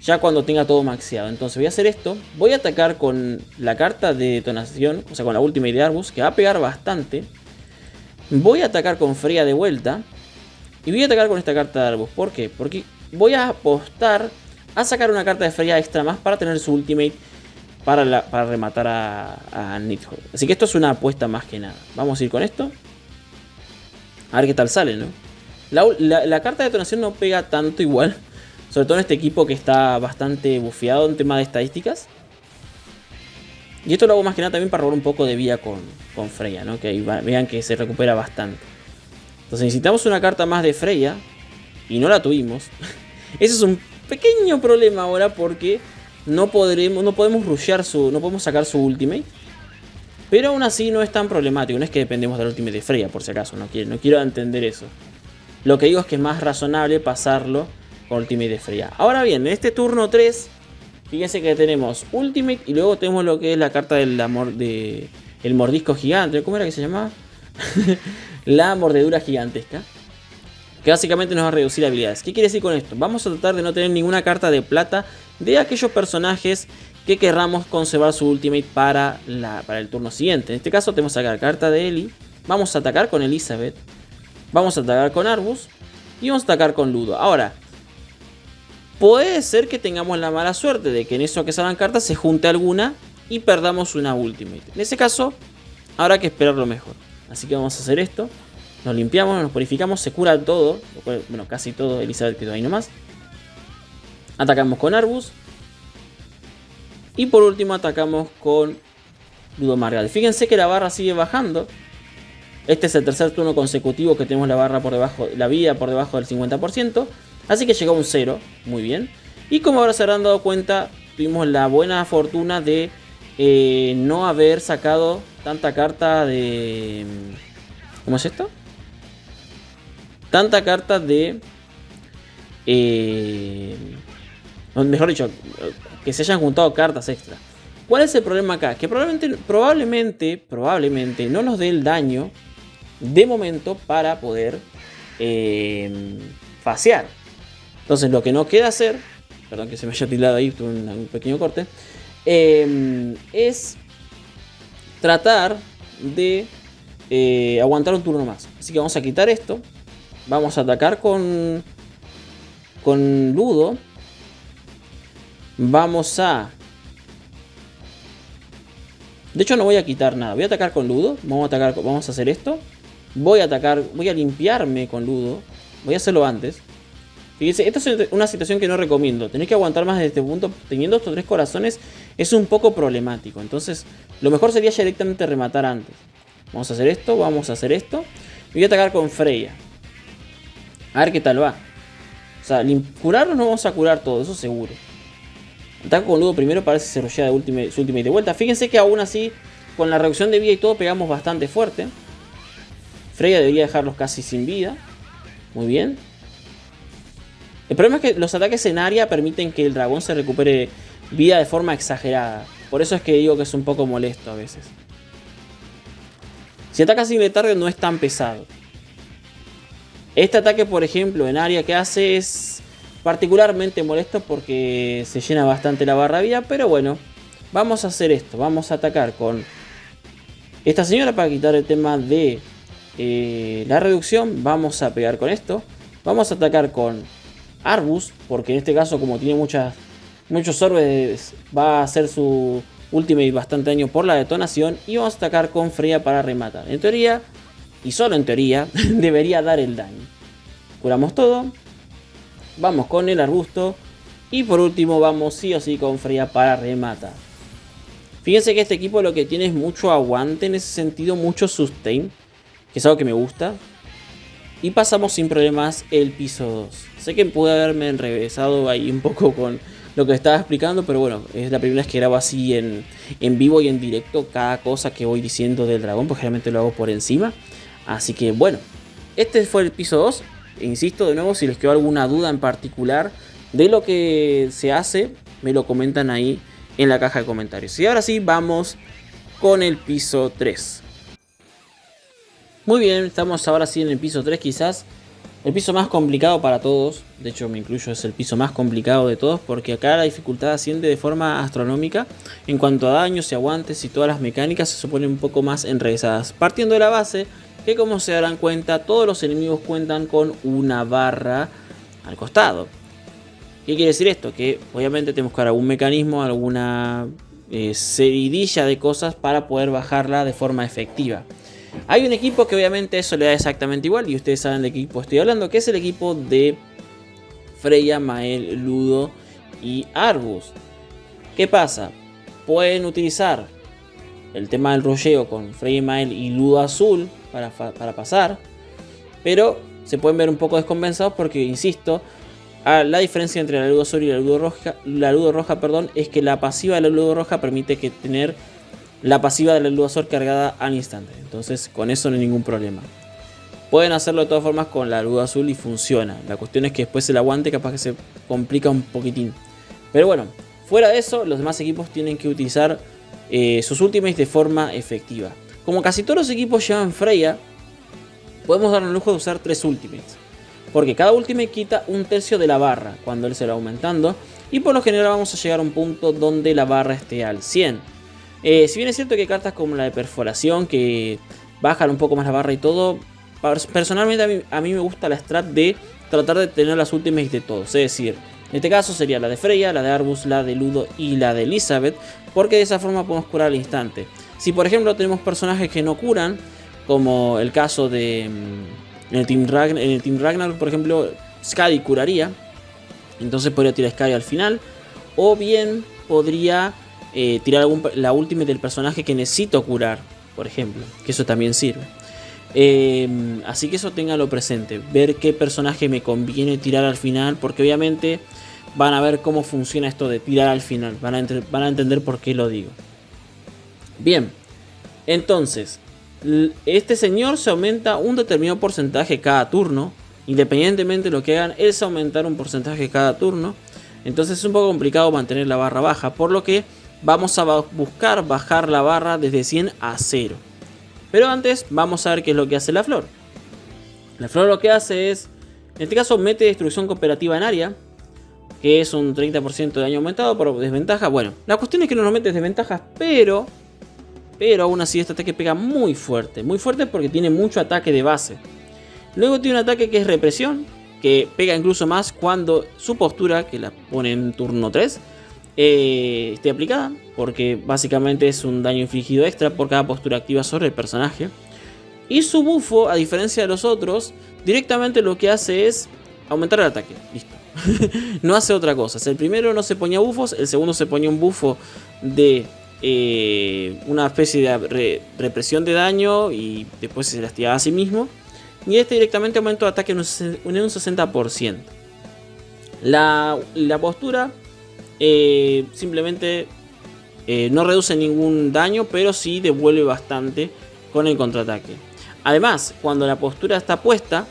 Speaker 2: ya cuando tenga todo maxeado. Entonces voy a hacer esto. Voy a atacar con la carta de detonación, o sea con la ultimate de Arbus, que va a pegar bastante. Voy a atacar con Freya de vuelta. Y voy a atacar con esta carta de Arbus. ¿Por qué? Porque voy a apostar a sacar una carta de Freya extra más para tener su ultimate para rematar a Nidhogg. Así que esto es una apuesta más que nada. Vamos a ir con esto. A ver qué tal sale, ¿no? La carta de detonación no pega tanto igual. Sobre todo en este equipo que está bastante bufeado en tema de estadísticas. Y esto lo hago más que nada también para robar un poco de vida con Freya, ¿no? Que ahí vean que se recupera bastante. Entonces necesitamos una carta más de Freya. Y no la tuvimos. Ese es un pequeño problema ahora porque no podemos rushear no podemos sacar su ultimate. Pero aún así no es tan problemático. No es que dependemos del ultimate de Freya, por si acaso. No quiero entender eso. Lo que digo es que es más razonable pasarlo con ultimate de Freya. Ahora bien, en este turno 3, fíjense que tenemos ultimate y luego tenemos lo que es la carta del amor de el mordisco gigante. ¿Cómo era que se llamaba? La mordedura gigantesca. Que básicamente nos va a reducir habilidades. ¿Qué quiere decir con esto? Vamos a tratar de no tener ninguna carta de plata de aquellos personajes que querramos conservar su ultimate para el turno siguiente. En este caso tenemos que sacar carta de Ellie. Vamos a atacar con Elizabeth. Vamos a atacar con Arbus. Y vamos a atacar con Ludo. Ahora, puede ser que tengamos la mala suerte de que en eso que salgan cartas se junte alguna y perdamos una ultimate. En ese caso, habrá que esperar lo mejor. Así que vamos a hacer esto. Nos limpiamos, nos purificamos, se cura todo. Bueno, casi todo. Elizabeth quedó ahí nomás. Atacamos con Arbus. Y por último atacamos con Ludo Margal. Fíjense que la barra sigue bajando. Este es el tercer turno consecutivo que tenemos la barra por debajo, la vida por debajo del 50%. Así que llegó a un 0. Muy bien. Y como ahora se habrán dado cuenta, tuvimos la buena fortuna de no haber sacado tanta carta de... ¿Cómo es esto? Tanta carta de... mejor dicho, que se hayan juntado cartas extra. ¿Cuál es el problema acá? Que probablemente no nos dé el daño de momento para poder fasear. Entonces lo que nos queda hacer, perdón que se me haya tildado ahí, tuve un pequeño corte, es tratar de aguantar un turno más. Así que vamos a quitar esto. Vamos a atacar con Ludo. Vamos a... De hecho no voy a quitar nada. Voy a atacar con Ludo. Vamos a hacer esto. Voy a limpiarme con Ludo. Voy a hacerlo antes. Fíjense, esta es una situación que no recomiendo. Tener que aguantar más desde este punto. Teniendo estos 3 corazones es un poco problemático. Entonces lo mejor sería ya directamente rematar antes. Vamos a hacer esto. Vamos a hacer esto. Y voy a atacar con Freya. A ver qué tal va. O sea, curarnos no vamos a curar todo. Eso seguro. Ataco con Ludo primero para ver si se rollea su ultimate de vuelta. Fíjense que aún así, con la reducción de vida y todo, pegamos bastante fuerte. Freya debería dejarlos casi sin vida. Muy bien. El problema es que los ataques en área permiten que el dragón se recupere vida de forma exagerada. Por eso es que digo que es un poco molesto a veces. Si ataca sin letargo no es tan pesado. Este ataque, por ejemplo, en área que hace es particularmente molesto porque se llena bastante la barra de vida. Pero bueno, vamos a hacer esto. Vamos a atacar con esta señora para quitar el tema de la reducción. Vamos a pegar con esto. Vamos a atacar con Arbus, porque en este caso, como tiene muchos orbes, va a hacer su ultimate bastante daño por la detonación. Y vamos a atacar con Freya para rematar. En teoría, y solo en teoría, debería dar el daño. Curamos todo. Vamos con el arbusto. Y por último vamos sí o sí con Freya para rematar. Fíjense que este equipo lo que tiene es mucho aguante en ese sentido, mucho sustain, que es algo que me gusta. Y pasamos sin problemas el piso 2. Sé que pude haberme enrevesado ahí un poco con lo que estaba explicando, pero bueno, es la primera vez que grabo así en vivo y en directo cada cosa que voy diciendo del dragón, porque generalmente lo hago por encima. Así que bueno, este fue el piso 2. Insisto de nuevo, si les quedó alguna duda en particular de lo que se hace, me lo comentan ahí en la caja de comentarios. Y ahora sí, vamos con el piso 3. Muy bien, estamos ahora sí en el piso 3, quizás el piso más complicado para todos. De hecho me incluyo, es el piso más complicado de todos, porque acá la dificultad asciende de forma astronómica. En cuanto a daños y aguantes y todas las mecánicas se suponen un poco más enrevesadas. Partiendo de la base que, como se darán cuenta, todos los enemigos cuentan con una barra al costado. ¿Qué quiere decir esto? Que obviamente tenemos que buscar algún mecanismo, alguna seguidilla de cosas para poder bajarla de forma efectiva. Hay un equipo que obviamente eso le da exactamente igual, y ustedes saben de qué equipo estoy hablando, que es el equipo de Freya, Mael, Ludo y Arbus. ¿Qué pasa? Pueden utilizar el tema del rolleo con Freya, Mael y Ludo azul para pasar, pero se pueden ver un poco descompensados porque, insisto, la diferencia entre la Ludo azul y la Ludo roja, es que la pasiva de la Ludo roja permite tener la pasiva de la Ludo azul cargada al instante. Entonces con eso no hay ningún problema. Pueden hacerlo de todas formas con la Ludo azul y funciona. La cuestión es que después el aguante capaz que se complica un poquitín. Pero bueno, fuera de eso, los demás equipos tienen que utilizar sus ultimates de forma efectiva. Como casi todos los equipos llevan Freya, podemos darnos el lujo de usar 3 ultimates. Porque cada ultimate quita un tercio de la barra cuando él se va aumentando. y por lo general vamos a llegar a un punto donde la barra esté al 100. Si bien es cierto que hay cartas como la de perforación que bajan un poco más la barra y todo, personalmente a mí me gusta la strat de tratar de tener las ultimates de todos, es decir, en este caso sería la de Freya, la de Arbus, la de Ludo y la de Elizabeth, porque de esa forma podemos curar al instante. Si por ejemplo tenemos personajes que no curan, como el caso de en el Team Ragnar, por ejemplo, Skadi curaría, entonces podría tirar Skadi al final, o bien podría tirar la ultimate del personaje que necesito curar, por ejemplo, que eso también sirve. Así que eso ténganlo presente, ver qué personaje me conviene tirar al final, porque obviamente van a ver cómo funciona esto de tirar al final, van a entender por qué lo digo. Bien, entonces este señor se aumenta un determinado porcentaje cada turno, independientemente de lo que hagan, es aumentar un porcentaje cada turno. Entonces es un poco complicado mantener la barra baja, por lo que vamos a buscar bajar la barra desde 100 a 0. Pero antes vamos a ver qué es lo que hace la flor. La flor lo que hace es, en este caso, mete destrucción cooperativa en área, que es un 30% de daño aumentado por desventaja. Bueno, la cuestión es que no nos mete desventajas, pero aún así este ataque pega muy fuerte porque tiene mucho ataque de base. Luego tiene un ataque que es represión, que pega incluso más cuando su postura, que la pone en turno 3, esté aplicada, porque básicamente es un daño infligido extra por cada postura activa sobre el personaje. Y su bufo, a diferencia de los otros, directamente lo que hace es aumentar el ataque. Listo. No hace otra cosa. El primero no se ponía bufos, el segundo se ponía un bufo de una especie de represión de daño y después se lastimaba a sí mismo. Y este directamente aumentó el ataque en un 60%. La postura simplemente no reduce ningún daño, pero sí devuelve bastante con el contraataque. Además, cuando la postura está puesta,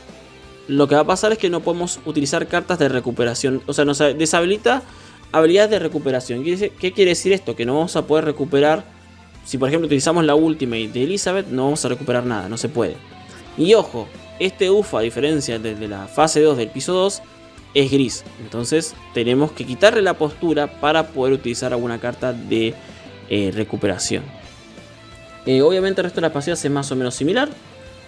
Speaker 2: lo que va a pasar es que no podemos utilizar cartas de recuperación. O sea, nos deshabilita habilidades de recuperación. ¿Qué quiere decir esto? Que no vamos a poder recuperar. Si por ejemplo utilizamos la ultimate de Elizabeth, no vamos a recuperar nada, no se puede. Y ojo, este UFO, a diferencia de la fase 2 del piso 2, es gris. Entonces tenemos que quitarle la postura para poder utilizar alguna carta de recuperación. Obviamente el resto de las pasivas es más o menos similar.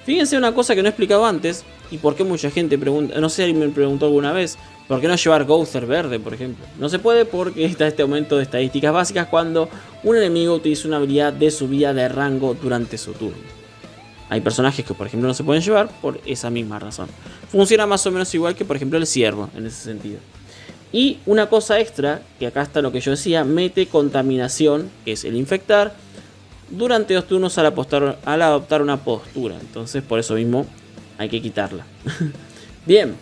Speaker 2: Fíjense una cosa que no he explicado antes, y por qué mucha gente pregunta, no sé si me preguntó alguna vez, ¿por qué no llevar Gowther verde, por ejemplo? No se puede porque está este aumento de estadísticas básicas cuando un enemigo utiliza una habilidad de subida de rango durante su turno. Hay personajes que por ejemplo no se pueden llevar por esa misma razón. Funciona más o menos igual que por ejemplo el ciervo en ese sentido. Y una cosa extra, que acá está lo que yo decía, mete contaminación, que es el infectar, durante 2 turnos al adoptar una postura. Entonces por eso mismo hay que quitarla. Bien.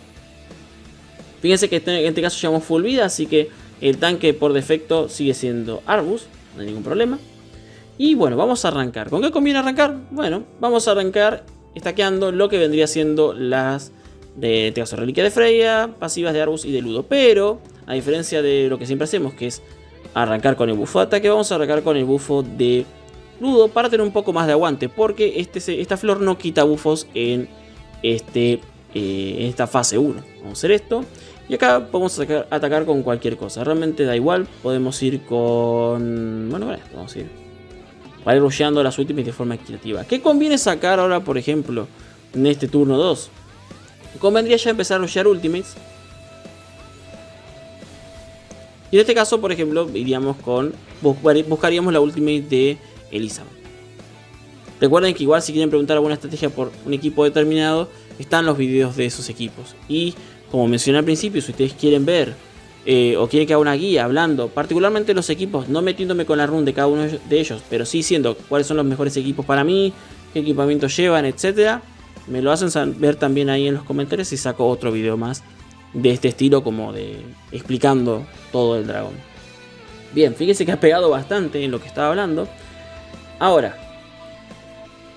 Speaker 2: Fíjense que en este caso llevamos full vida, así que el tanque por defecto sigue siendo Arbus, no hay ningún problema. Y bueno, vamos a arrancar. ¿Con qué conviene arrancar? Bueno, vamos a arrancar stackeando lo que vendría siendo las de este caso reliquia de Freya, pasivas de Arbus y de Ludo. Pero, a diferencia de lo que siempre hacemos, que es arrancar con el bufo de ataque, vamos a arrancar con el bufo de Ludo para tener un poco más de aguante. Porque esta flor no quita bufos en esta fase 1. Vamos a hacer esto. Y acá podemos atacar con cualquier cosa. Realmente da igual. Podemos ir con... Bueno, vamos a ir para ir rusheando las ultimates de forma equitativa. ¿Qué conviene sacar ahora, por ejemplo, en este turno 2? Convendría ya empezar a rushear ultimates. Y en este caso, por ejemplo, iríamos con... buscaríamos la ultimate de Elizabeth. Recuerden que igual si quieren preguntar alguna estrategia por un equipo determinado, están los videos de esos equipos. Y como mencioné al principio, si ustedes quieren ver o quieren que haga una guía hablando particularmente de los equipos, no metiéndome con la run de cada uno de ellos, pero sí diciendo cuáles son los mejores equipos para mí, qué equipamientos llevan, etcétera, me lo hacen saber también ahí en los comentarios y saco otro video más de este estilo, como de explicando todo el dragón. Bien, fíjense que ha pegado bastante en lo que estaba hablando. Ahora,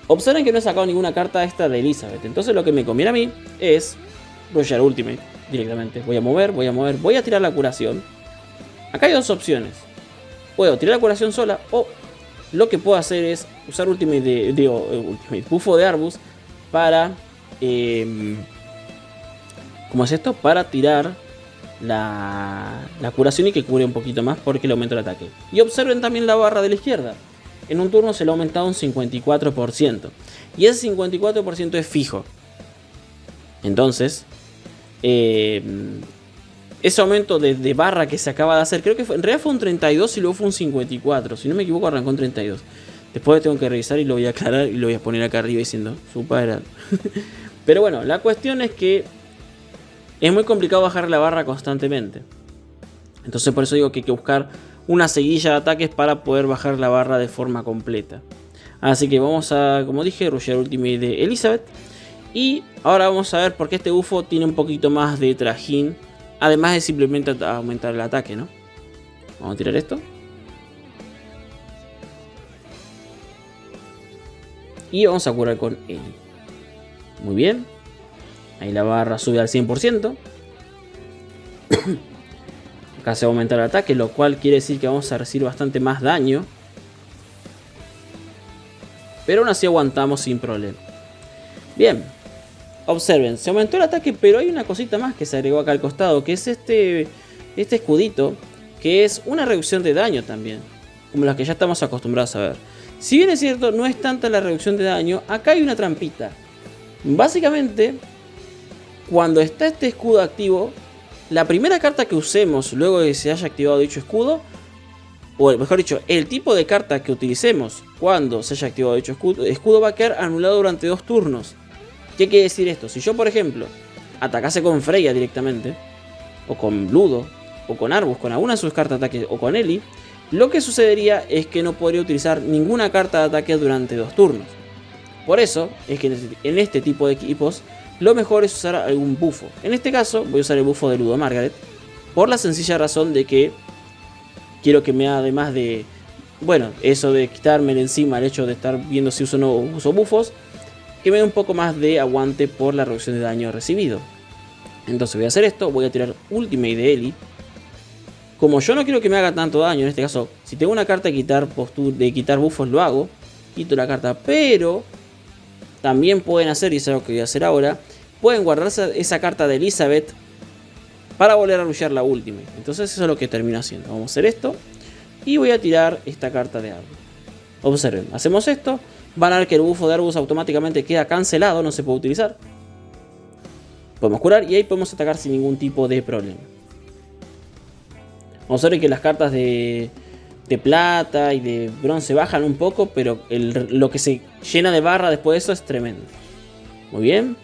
Speaker 2: observen que no he sacado ninguna carta esta de Elizabeth. Entonces lo que me conviene a mí es rushear ultimate directamente. Voy a mover, voy a tirar la curación. Acá hay dos opciones. Puedo tirar la curación sola, o lo que puedo hacer es usar ultimate bufo de Arbus para... ¿cómo es esto? Para tirar la curación y que cure un poquito más porque le aumenta el ataque. Y observen también la barra de la izquierda. En un turno se le ha aumentado un 54%. Y ese 54% es fijo. Entonces, ese aumento de barra que se acaba de hacer, creo que en realidad fue un 32 y luego fue un 54. Si no me equivoco, arrancó en 32. Después tengo que revisar y lo voy a aclarar y lo voy a poner acá arriba diciendo super. Pero bueno, la cuestión es que es muy complicado bajar la barra constantemente. Entonces por eso digo que hay que buscar una seguilla de ataques para poder bajar la barra de forma completa. Así que vamos a, como dije, rushear Ultimate de Elizabeth. Y ahora vamos a ver por qué este bufo tiene un poquito más de trajín. Además de simplemente aumentar el ataque, ¿no? Vamos a tirar esto. Y vamos a curar con Ellie. Muy bien. Ahí la barra sube al 100%. Acá se va a aumentar el ataque, lo cual quiere decir que vamos a recibir bastante más daño. Pero aún así aguantamos sin problema. Bien. Observen, se aumentó el ataque, pero hay una cosita más que se agregó acá al costado, que es este escudito, que es una reducción de daño también, como las que ya estamos acostumbrados a ver. Si bien es cierto, no es tanta la reducción de daño, acá hay una trampita. Básicamente, cuando está este escudo activo, la primera carta que usemos luego de que se haya activado dicho escudo, o mejor dicho, el tipo de carta que utilicemos cuando se haya activado dicho escudo va a quedar anulado durante 2 turnos. ¿Qué quiere decir esto? Si yo, por ejemplo, atacase con Freya directamente, o con Ludo, o con Arbus, con alguna de sus cartas de ataque, o con Ellie, lo que sucedería es que no podría utilizar ninguna carta de ataque durante 2 turnos. Por eso es que en este tipo de equipos, lo mejor es usar algún bufo. En este caso, voy a usar el bufo de Ludo Margaret, por la sencilla razón de que quiero que me haga, además de, bueno, eso de quitarme de encima el hecho de estar viendo si uso o no uso bufos, que me dé un poco más de aguante por la reducción de daño recibido. Entonces voy a hacer esto, voy a tirar Ultimate de Ellie. Como yo no quiero que me haga tanto daño, en este caso, si tengo una carta de quitar buffos, lo hago. Quito la carta, pero también pueden hacer, y es algo que voy a hacer ahora, pueden guardarse esa carta de Elizabeth para volver a rushear la Ultimate. Entonces eso es lo que termino haciendo. Vamos a hacer esto y voy a tirar esta carta de Arbus. Observen, hacemos esto. Van a ver que el bufo de Arbus automáticamente queda cancelado, no se puede utilizar. Podemos curar y ahí podemos atacar sin ningún tipo de problema. Vamos a ver que las cartas de plata y de bronce bajan un poco, pero lo que se llena de barra después de eso es tremendo. Muy bien.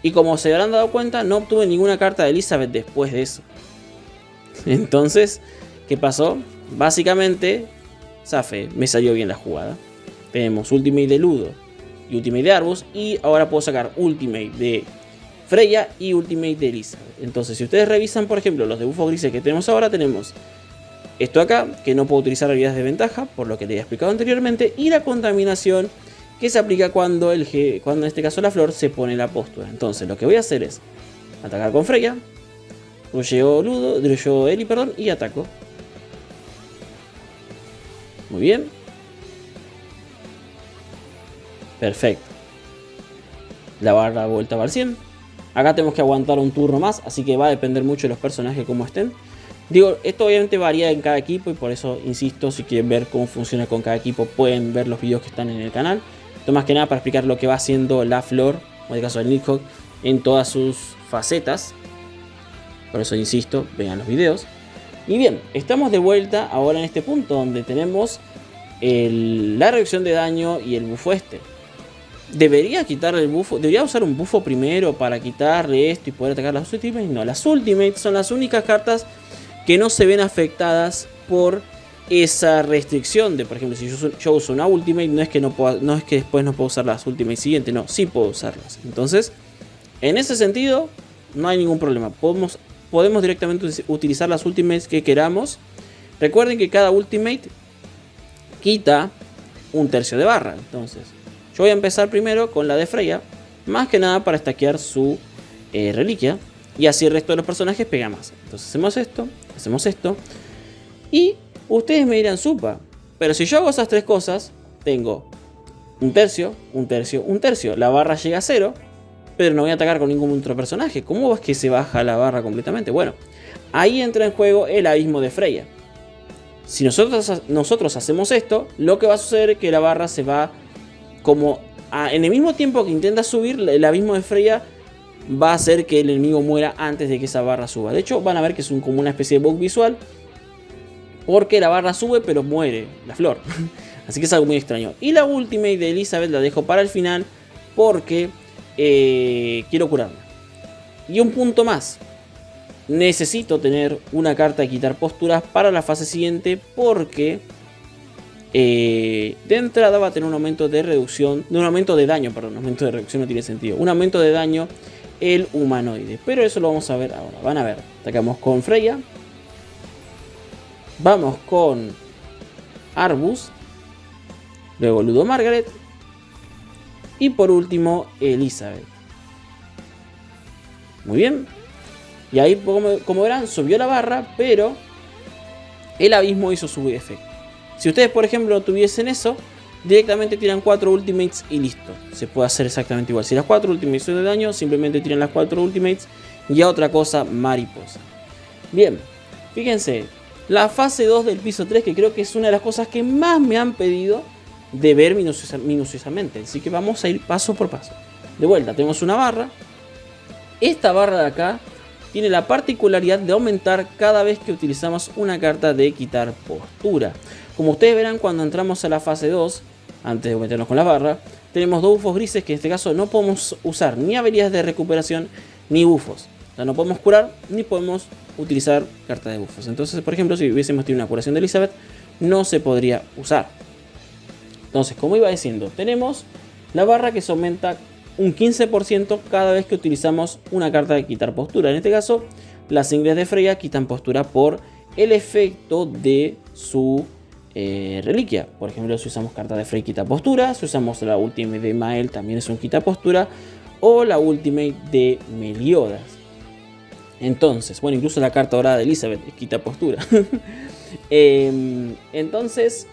Speaker 2: Y como se habrán dado cuenta, no obtuve ninguna carta de Elizabeth después de eso. Entonces, ¿qué pasó? Básicamente, zafé, me salió bien la jugada. Tenemos Ultimate de Ludo y Ultimate de Arbus. Y ahora puedo sacar Ultimate de Freya y Ultimate de Elizabeth. Entonces si ustedes revisan, por ejemplo, los de bufos grises que tenemos ahora, tenemos esto acá, que no puedo utilizar habilidades de ventaja, por lo que te he explicado anteriormente. Y la contaminación, que se aplica cuando en este caso la flor se pone la postura. Entonces lo que voy a hacer es atacar con Freya, rusheo Ellie, y ataco. Muy bien. Perfecto. La barra vuelta va al 100. Acá tenemos que aguantar un turno más, así que va a depender mucho de los personajes como estén. Digo, esto obviamente varía en cada equipo y por eso insisto, si quieren ver cómo funciona con cada equipo, pueden ver los videos que están en el canal. Esto más que nada para explicar lo que va haciendo la flor, o en el caso del Nidhogg, en todas sus facetas. Por eso insisto, vean los videos. Y bien, estamos de vuelta ahora en este punto donde tenemos la reducción de daño y el bufo este. ¿Debería quitarle el bufo? ¿Debería usar un bufo primero para quitarle esto y poder atacar las ultimates? No, las ultimates son las únicas cartas que no se ven afectadas por esa restricción de, por ejemplo, si yo uso una ultimate, no es que después no puedo usar las ultimates siguientes, no, sí puedo usarlas. Entonces, en ese sentido, no hay ningún problema. Podemos directamente utilizar las ultimates que queramos. Recuerden que cada ultimate quita un tercio de barra. Entonces, yo voy a empezar primero con la de Freya, más que nada para stackear su reliquia. Y así el resto de los personajes pega más. Entonces hacemos esto. Y ustedes me dirán, supa, pero si yo hago esas tres cosas, tengo un tercio, un tercio, un tercio. La barra llega a 0, pero no voy a atacar con ningún otro personaje. ¿Cómo es que se baja la barra completamente? Bueno, ahí entra en juego el abismo de Freya. Si nosotros hacemos esto, lo que va a suceder es que la barra se va como en el mismo tiempo que intenta subir, el abismo de Freya va a hacer que el enemigo muera antes de que esa barra suba. De hecho, van a ver que es como una especie de bug visual, porque la barra sube pero muere la flor. Así que es algo muy extraño. Y la ultimate de Elizabeth la dejo para el final porque quiero curarla. Y un punto más. Necesito tener una carta de quitar posturas para la fase siguiente porque de entrada va a tener un aumento de reducción, un aumento de daño, perdón, un aumento de reducción no tiene sentido, un aumento de daño el humanoide, pero eso lo vamos a ver ahora. Van a ver, atacamos con Freya, vamos con Arbus, luego Ludo Margaret y por último Elizabeth. Muy bien. Y ahí, como verán, subió la barra, pero el abismo hizo su efecto. Si ustedes, por ejemplo, no tuviesen eso, directamente tiran 4 ultimates y listo. Se puede hacer exactamente igual. Si las 4 ultimates son de daño, simplemente tiran las 4 ultimates y a otra cosa, mariposa. Bien, fíjense, la fase 2 del piso 3, que creo que es una de las cosas que más me han pedido de ver minuciosamente. Así que vamos a ir paso por paso. De vuelta, tenemos una barra. Esta barra de acá tiene la particularidad de aumentar cada vez que utilizamos una carta de quitar postura. Como ustedes verán cuando entramos a la fase 2, antes de meternos con la barra, tenemos dos bufos grises que en este caso no podemos usar ni habilidades de recuperación ni bufos. O sea, no podemos curar ni podemos utilizar cartas de bufos. Entonces, por ejemplo, si hubiésemos tenido una curación de Elizabeth, no se podría usar. Entonces, como iba diciendo, tenemos la barra que se aumenta un 15% cada vez que utilizamos una carta de quitar postura. En este caso, las singles de Freya quitan postura por el efecto de su reliquia. Por ejemplo, si usamos carta de Freya quita postura, si usamos la ultimate de Mael también es un quita postura, o la ultimate de Meliodas. Entonces, bueno, incluso la carta dorada de Elizabeth quita postura. Entonces,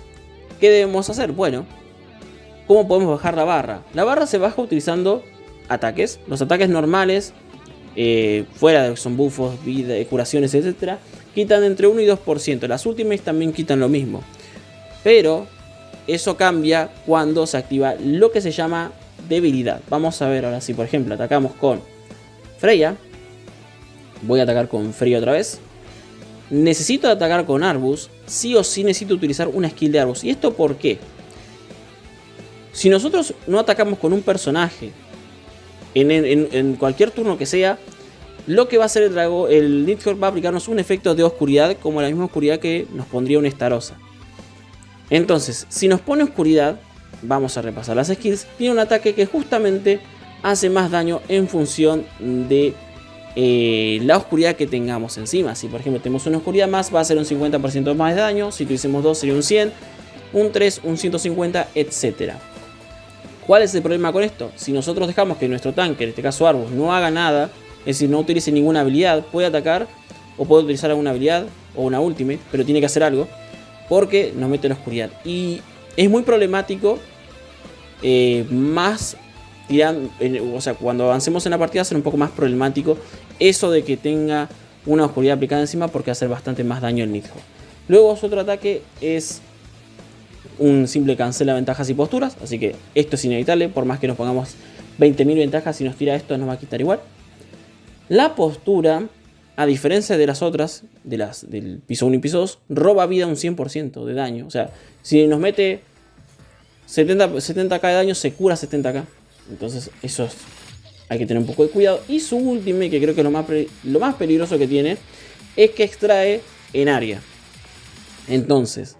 Speaker 2: ¿qué debemos hacer? Bueno, ¿cómo podemos bajar la barra? La barra se baja utilizando ataques. Los ataques normales, fuera de que son buffos, vida, curaciones, etc., quitan entre 1 y 2%. Las ultimates también quitan lo mismo. Pero eso cambia cuando se activa lo que se llama debilidad. Vamos a ver ahora si, por ejemplo, atacamos con Freya. Voy a atacar con Freya otra vez. Necesito atacar con Arbus. Sí o sí necesito utilizar una skill de Arbus. ¿Y esto por qué? Si nosotros no atacamos con un personaje en cualquier turno que sea, lo que va a hacer el Nidhogg va a aplicarnos un efecto de oscuridad, como la misma oscuridad que nos pondría una Estarossa. Entonces, si nos pone oscuridad, vamos a repasar las skills. Tiene un ataque que justamente hace más daño en función de la oscuridad que tengamos encima. Si por ejemplo tenemos una oscuridad más, va a ser un 50% más de daño. Si tuviésemos 2 sería un 100, un 3, un 150, etc. ¿Cuál es el problema con esto? Si nosotros dejamos que nuestro tanque, en este caso Arbus, no haga nada, es decir, no utilice ninguna habilidad, puede atacar o puede utilizar alguna habilidad o una ultimate, pero tiene que hacer algo porque nos mete en la oscuridad. Y es muy problemático, o sea, cuando avancemos en la partida va a ser un poco más problemático eso de que tenga una oscuridad aplicada encima, porque va a hacer bastante más daño el Nidhogg. Luego su otro ataque es un simple cancela ventajas y posturas, así que esto es inevitable. Por más que nos pongamos 20.000 ventajas, si nos tira esto nos va a quitar igual. La postura, a diferencia de las otras, del piso 1 y piso 2, roba vida un 100% de daño. O sea, si nos mete 70k de daño, se cura 70k. Entonces eso hay que tener un poco de cuidado. Y su ultimate, que creo que es lo más peligroso que tiene, es que extrae en área. Entonces,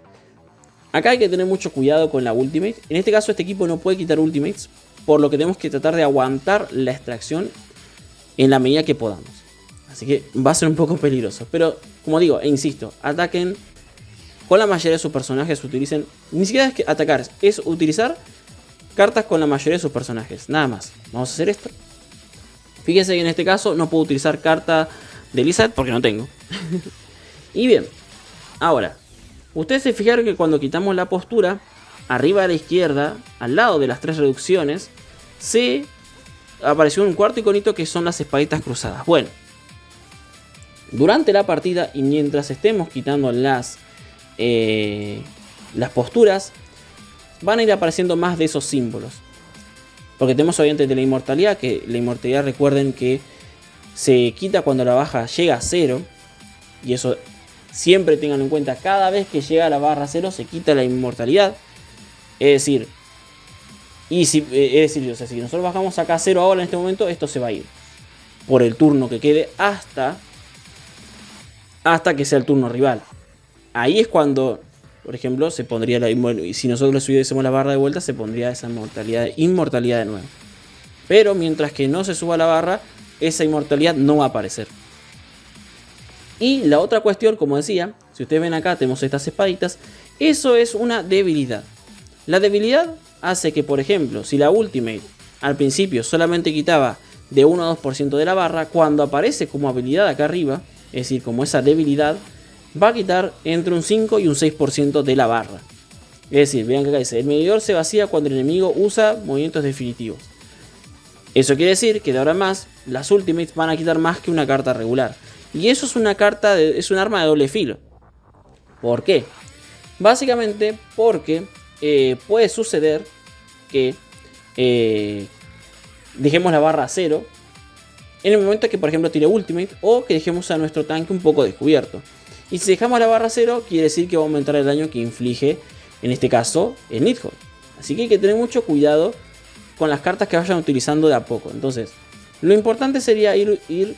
Speaker 2: acá hay que tener mucho cuidado con la ultimate. En este caso este equipo no puede quitar ultimates, por lo que tenemos que tratar de aguantar la extracción en la medida que podamos. Así que va a ser un poco peligroso. Pero como digo e insisto, ataquen con la mayoría de sus personajes. Utilicen, ni siquiera es que atacar, es utilizar cartas con la mayoría de sus personajes. Nada más. Vamos a hacer esto. Fíjense que en este caso no puedo utilizar carta de Elizabeth porque no tengo. Y bien, ahora, ustedes se fijaron que cuando quitamos la postura, arriba a la izquierda, al lado de las 3 reducciones, se apareció un cuarto iconito que son las espaditas cruzadas. Bueno, durante la partida y mientras estemos quitando las posturas, van a ir apareciendo más de esos símbolos. Porque tenemos obviamente de la inmortalidad, que la inmortalidad recuerden que se quita cuando la baja llega a 0. Y eso siempre tenganlo en cuenta, cada vez que llega a la barra 0 se quita la inmortalidad. Es decir, o sea, si nosotros bajamos acá a 0 ahora en este momento, esto se va a ir por el turno que quede hasta que sea el turno rival. Ahí es cuando, por ejemplo, se pondría si nosotros le subiésemos la barra de vuelta, se pondría esa inmortalidad de nuevo. Pero mientras que no se suba la barra, esa inmortalidad no va a aparecer. Y la otra cuestión, como decía, si ustedes ven acá tenemos estas espaditas, eso es una debilidad. La debilidad hace que, por ejemplo, si la ultimate al principio solamente quitaba de 1 a 2% de la barra, cuando aparece como habilidad acá arriba, es decir, como esa debilidad, va a quitar entre un 5 y un 6% de la barra. Es decir, vean que acá dice, el medidor se vacía cuando el enemigo usa movimientos definitivos. Eso quiere decir que de ahora en más, las ultimates van a quitar más que una carta regular. Y eso es es un arma de doble filo. ¿Por qué? Básicamente porque puede suceder que dejemos la barra a 0 en el momento que, por ejemplo, tire ultimate, o que dejemos a nuestro tanque un poco descubierto. Y si dejamos la barra a 0, quiere decir que va a aumentar el daño que inflige, en este caso, el Nidhogg. Así que hay que tener mucho cuidado con las cartas que vayan utilizando de a poco. Entonces, lo importante sería ir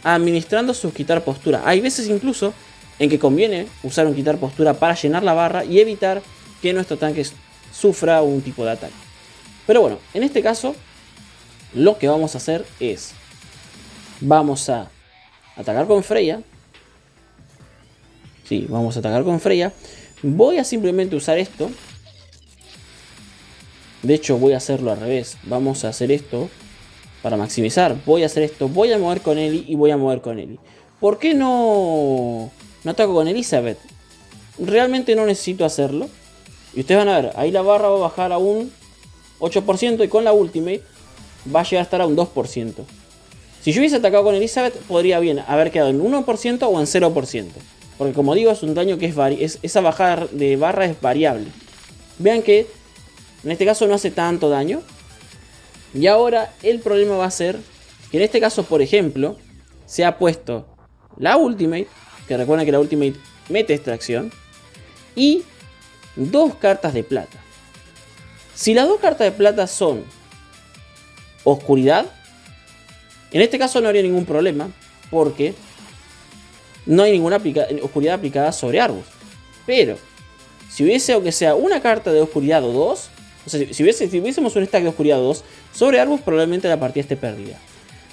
Speaker 2: administrando sus quitar postura. Hay veces incluso en que conviene usar un quitar postura para llenar la barra y evitar que nuestro tanque sufra un tipo de ataque. Pero bueno, en este caso lo que vamos a hacer es, vamos a atacar con Freya. Sí, vamos a atacar con Freya. Voy a simplemente usar esto. De hecho voy a hacerlo al revés. Vamos a hacer esto para maximizar. Voy a hacer esto. Voy a mover con Ellie y voy a mover con Ellie. ¿Por qué no ataco con Elizabeth? Realmente no necesito hacerlo. Y ustedes van a ver, ahí la barra va a bajar a un 8% y con la ultimate va a llegar a estar a un 2%. Si yo hubiese atacado con Elizabeth, podría bien haber quedado en 1% o en 0%. Porque como digo, es un daño que esa bajada de barra es variable. Vean que en este caso no hace tanto daño. Y ahora el problema va a ser que en este caso, por ejemplo, se ha puesto la ultimate, que recuerden que la ultimate mete extracción, y 2 cartas de plata. Si las 2 cartas de plata son oscuridad, en este caso no habría ningún problema, porque no hay ninguna oscuridad aplicada sobre Arbus. Pero si hubiese, aunque sea una carta de oscuridad o 2, o sea, si hubiésemos un stack de oscuridad 2 sobre Arbus, probablemente la partida esté perdida.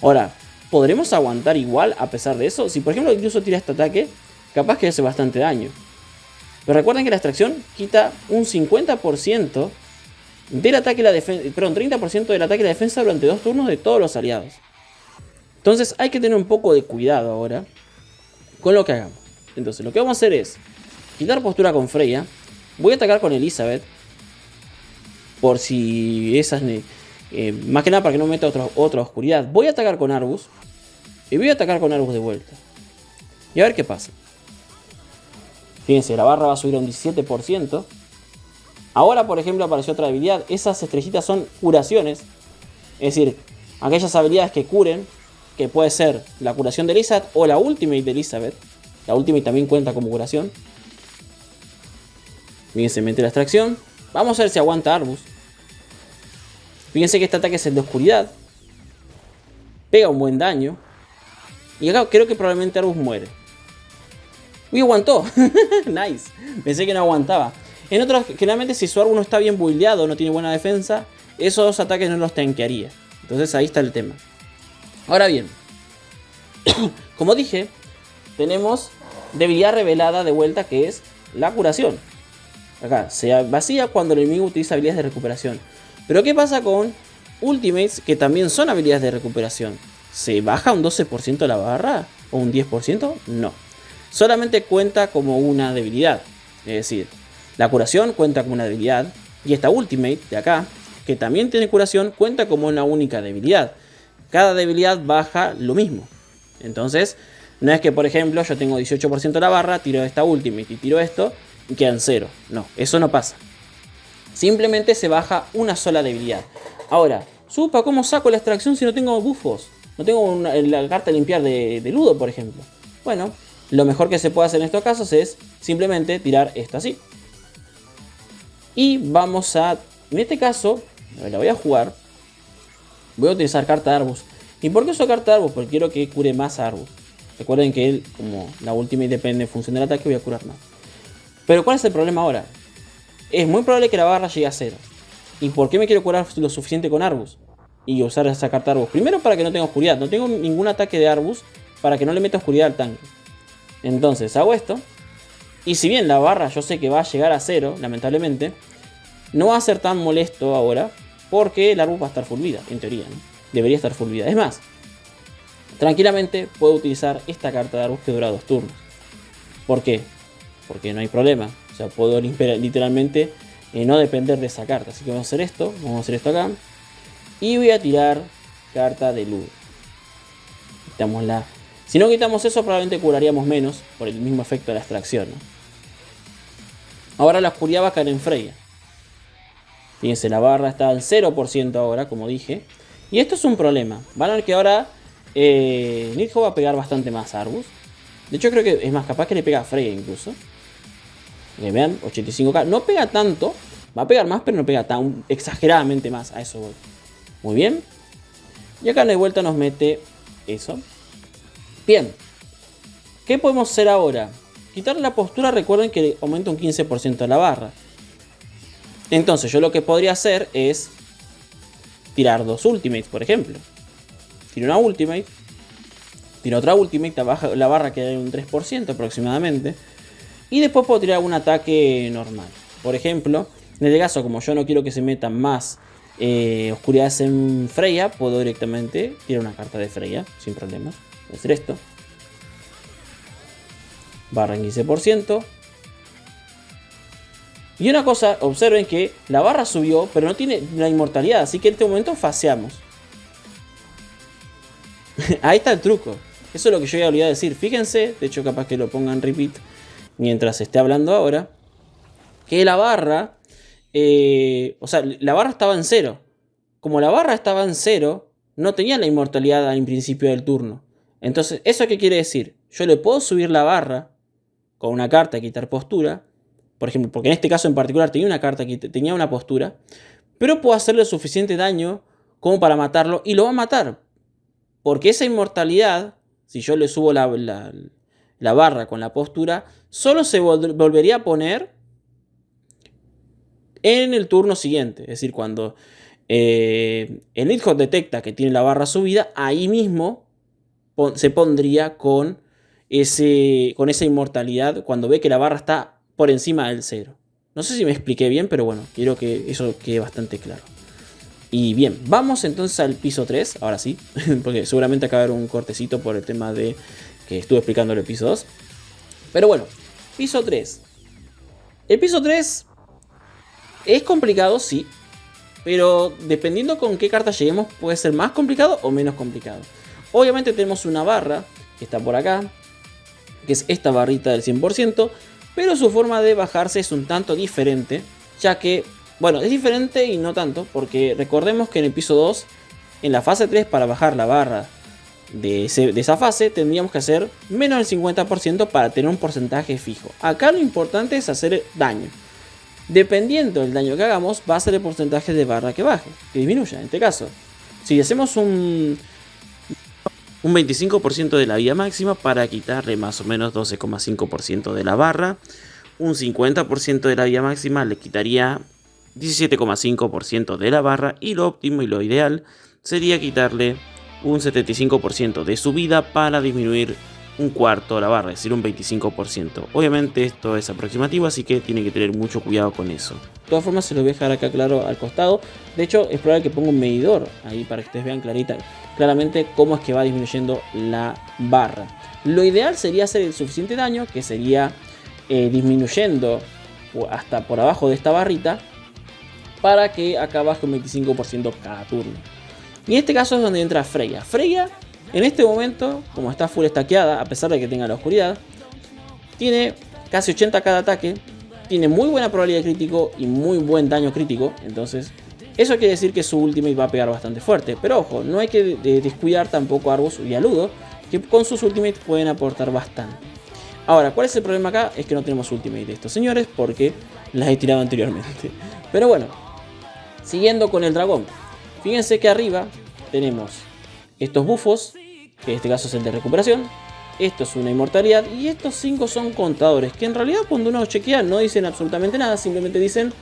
Speaker 2: Ahora, ¿podremos aguantar igual a pesar de eso? Si por ejemplo incluso tira este ataque, capaz que hace bastante daño. Pero recuerden que la extracción quita un 50% del ataque y la defensa, perdón, 30% del ataque y la defensa durante 2 turnos de todos los aliados. Entonces hay que tener un poco de cuidado ahora con lo que hagamos. Entonces lo que vamos a hacer es quitar postura con Freya. Voy a atacar con Elizabeth, por si esas, más que nada para que no meta otra oscuridad. Voy a atacar con Arbus y voy a atacar con Arbus de vuelta. Y a ver qué pasa. Fíjense, la barra va a subir a un 17%. Ahora, por ejemplo, apareció otra habilidad. Esas estrellitas son curaciones. Es decir, aquellas habilidades que curen, que puede ser la curación de Elizabeth o la ultimate de Elizabeth. La ultimate también cuenta como curación. Fíjense, mete la extracción. Vamos a ver si aguanta Arbus. Fíjense que este ataque es el de oscuridad. Pega un buen daño. Y acá creo que probablemente Arbus muere. Uy, aguantó. Nice. Pensé que no aguantaba. En otros, generalmente si su Arbus no está bien buildeado, no tiene buena defensa, esos 2 ataques no los tanquearía. Entonces ahí está el tema. Ahora bien, como dije, tenemos debilidad revelada de vuelta, que es la curación. Acá, se vacía cuando el enemigo utiliza habilidades de recuperación. Pero ¿qué pasa con ultimates que también son habilidades de recuperación? ¿Se baja un 12% la barra? ¿O un 10%? No. Solamente cuenta como una debilidad. Es decir, la curación cuenta como una debilidad. Y esta ultimate de acá, que también tiene curación, cuenta como una única debilidad. Cada debilidad baja lo mismo. Entonces, No es que, por ejemplo, yo tengo 18% de la barra, tiro esta Ultimate y tiro esto y quedan 0. No, eso no pasa. Simplemente se baja una sola debilidad. Ahora, Supa, ¿cómo saco la extracción si no tengo buffos? No tengo la carta de limpiar de Ludo, por ejemplo. Bueno, lo mejor que se puede hacer en estos casos es simplemente tirar esto así. Y vamos a... En este caso, la voy a jugar. Voy a utilizar carta de Arbus. ¿Y por qué uso carta de Arbus? Porque quiero que cure más a Arbus. Recuerden que él, como la Ultimate depende en función del ataque, voy a curar más. Pero ¿cuál es el problema ahora? Es muy probable que la barra llegue a 0. ¿Y por qué me quiero curar lo suficiente con Arbus? Y usar esa carta de Arbus. Primero, para que no tenga oscuridad. No tengo ningún ataque de Arbus para que no le meta oscuridad al tanque. Entonces hago esto. Y si bien la barra yo sé que va a llegar a 0, lamentablemente, no va a ser tan molesto ahora. Porque el Arbus va a estar full vida, en teoría, ¿no? Debería estar full vida. Es más, tranquilamente puedo utilizar esta carta de Arbus que dura 2 turnos. ¿Por qué? Porque no hay problema. O sea, puedo literalmente no depender de esa carta. Así que vamos a hacer esto. Vamos a hacer esto acá. Y voy a tirar carta de Ludo. Quitámosla. Si no quitamos eso, probablemente curaríamos menos. Por el mismo efecto de la extracción, ¿no? Ahora la oscuridad va a caer en Freya. Fíjense, la barra está al 0% ahora, como dije. Y esto es un problema. Van a ver que ahora Nidhogg va a pegar bastante más a Arbus. De hecho, creo que es más capaz que le pega a Freya incluso. Que vean, 85k. No pega tanto. Va a pegar más, pero no pega tan exageradamente más. A eso voy. Muy bien. Y acá de vuelta nos mete eso. Bien. ¿Qué podemos hacer ahora? Quitarle la postura, recuerden que aumenta un 15% a la barra. Entonces yo lo que podría hacer es tirar 2 ultimates, por ejemplo. Tiro una ultimate. Tiro otra ultimate. La barra queda en un 3% aproximadamente. Y después puedo tirar un ataque normal. Por ejemplo, en este caso, como yo no quiero que se metan más oscuridades en Freya, puedo directamente tirar una carta de Freya sin problema. Voy a hacer esto. Barra en 15%. Y una cosa, observen que la barra subió, pero no tiene la inmortalidad. Así que en este momento faseamos. Ahí está el truco. Eso es lo que yo había olvidado decir. Fíjense, de hecho capaz que lo pongan repeat mientras esté hablando ahora. Que la barra... o sea, la barra estaba en 0. Como la barra estaba en 0, no tenía la inmortalidad al principio del turno. Entonces, ¿eso qué quiere decir? Yo le puedo subir la barra con una carta, quitar postura. Por ejemplo, porque en este caso en particular tenía una carta que tenía una postura. Pero puedo hacerle suficiente daño como para matarlo. Y lo va a matar. Porque esa inmortalidad, si yo le subo la barra con la postura, solo se volvería a poner en el turno siguiente. Es decir, cuando el Nidhogg detecta que tiene la barra subida, ahí mismo se pondría con esa inmortalidad cuando ve que la barra está por encima del 0. No sé si me expliqué bien, pero bueno, quiero que eso quede bastante claro. Y bien, vamos entonces al piso 3, ahora sí, porque seguramente acaba de haber un cortecito por el tema de que estuve explicando el piso 2. Pero bueno, piso 3. El piso 3 es complicado, sí, pero dependiendo con qué carta lleguemos puede ser más complicado o menos complicado. Obviamente tenemos una barra que está por acá, que es esta barrita del 100%, pero su forma de bajarse es un tanto diferente, ya que, bueno, es diferente y no tanto, porque recordemos que en el piso 2, en la fase 3, para bajar la barra de esa fase, tendríamos que hacer menos del 50% para tener un porcentaje fijo. Acá lo importante es hacer daño. Dependiendo del daño que hagamos, va a ser el porcentaje de barra que baje, que disminuya. En este caso, si hacemos un 25% de la vida máxima para quitarle más o menos 12,5% de la barra. Un 50% de la vida máxima le quitaría 17,5% de la barra. Y lo óptimo y lo ideal sería quitarle un 75% de su vida para disminuir un cuarto de la barra, es decir, un 25%. Obviamente esto es aproximativo, así que tienen que tener mucho cuidado con eso. De todas formas, se lo voy a dejar acá claro al costado. De hecho, es probable que ponga un medidor ahí para que ustedes vean claramente cómo es que va disminuyendo la barra. Lo ideal sería hacer el suficiente daño, que sería disminuyendo hasta por abajo de esta barrita, para que acá baje un 25% cada turno. Y en este caso es donde entra Freya. Freya En este momento, como está full stackeada, a pesar de que tenga la oscuridad, tiene casi 80 cada ataque, tiene muy buena probabilidad de crítico y muy buen daño crítico. Entonces, eso quiere decir que su ultimate va a pegar bastante fuerte. Pero ojo, no hay que descuidar tampoco a Arbus y a Ludo, que con sus ultimates pueden aportar bastante. Ahora, ¿cuál es el problema acá? Es que no tenemos ultimate de estos señores porque las he tirado anteriormente. Pero bueno, siguiendo con el dragón. Fíjense que arriba tenemos estos buffos, que en este caso es el de recuperación. Esto es una inmortalidad y estos 5 son contadores, que en realidad cuando uno chequea no dicen absolutamente nada, simplemente dicen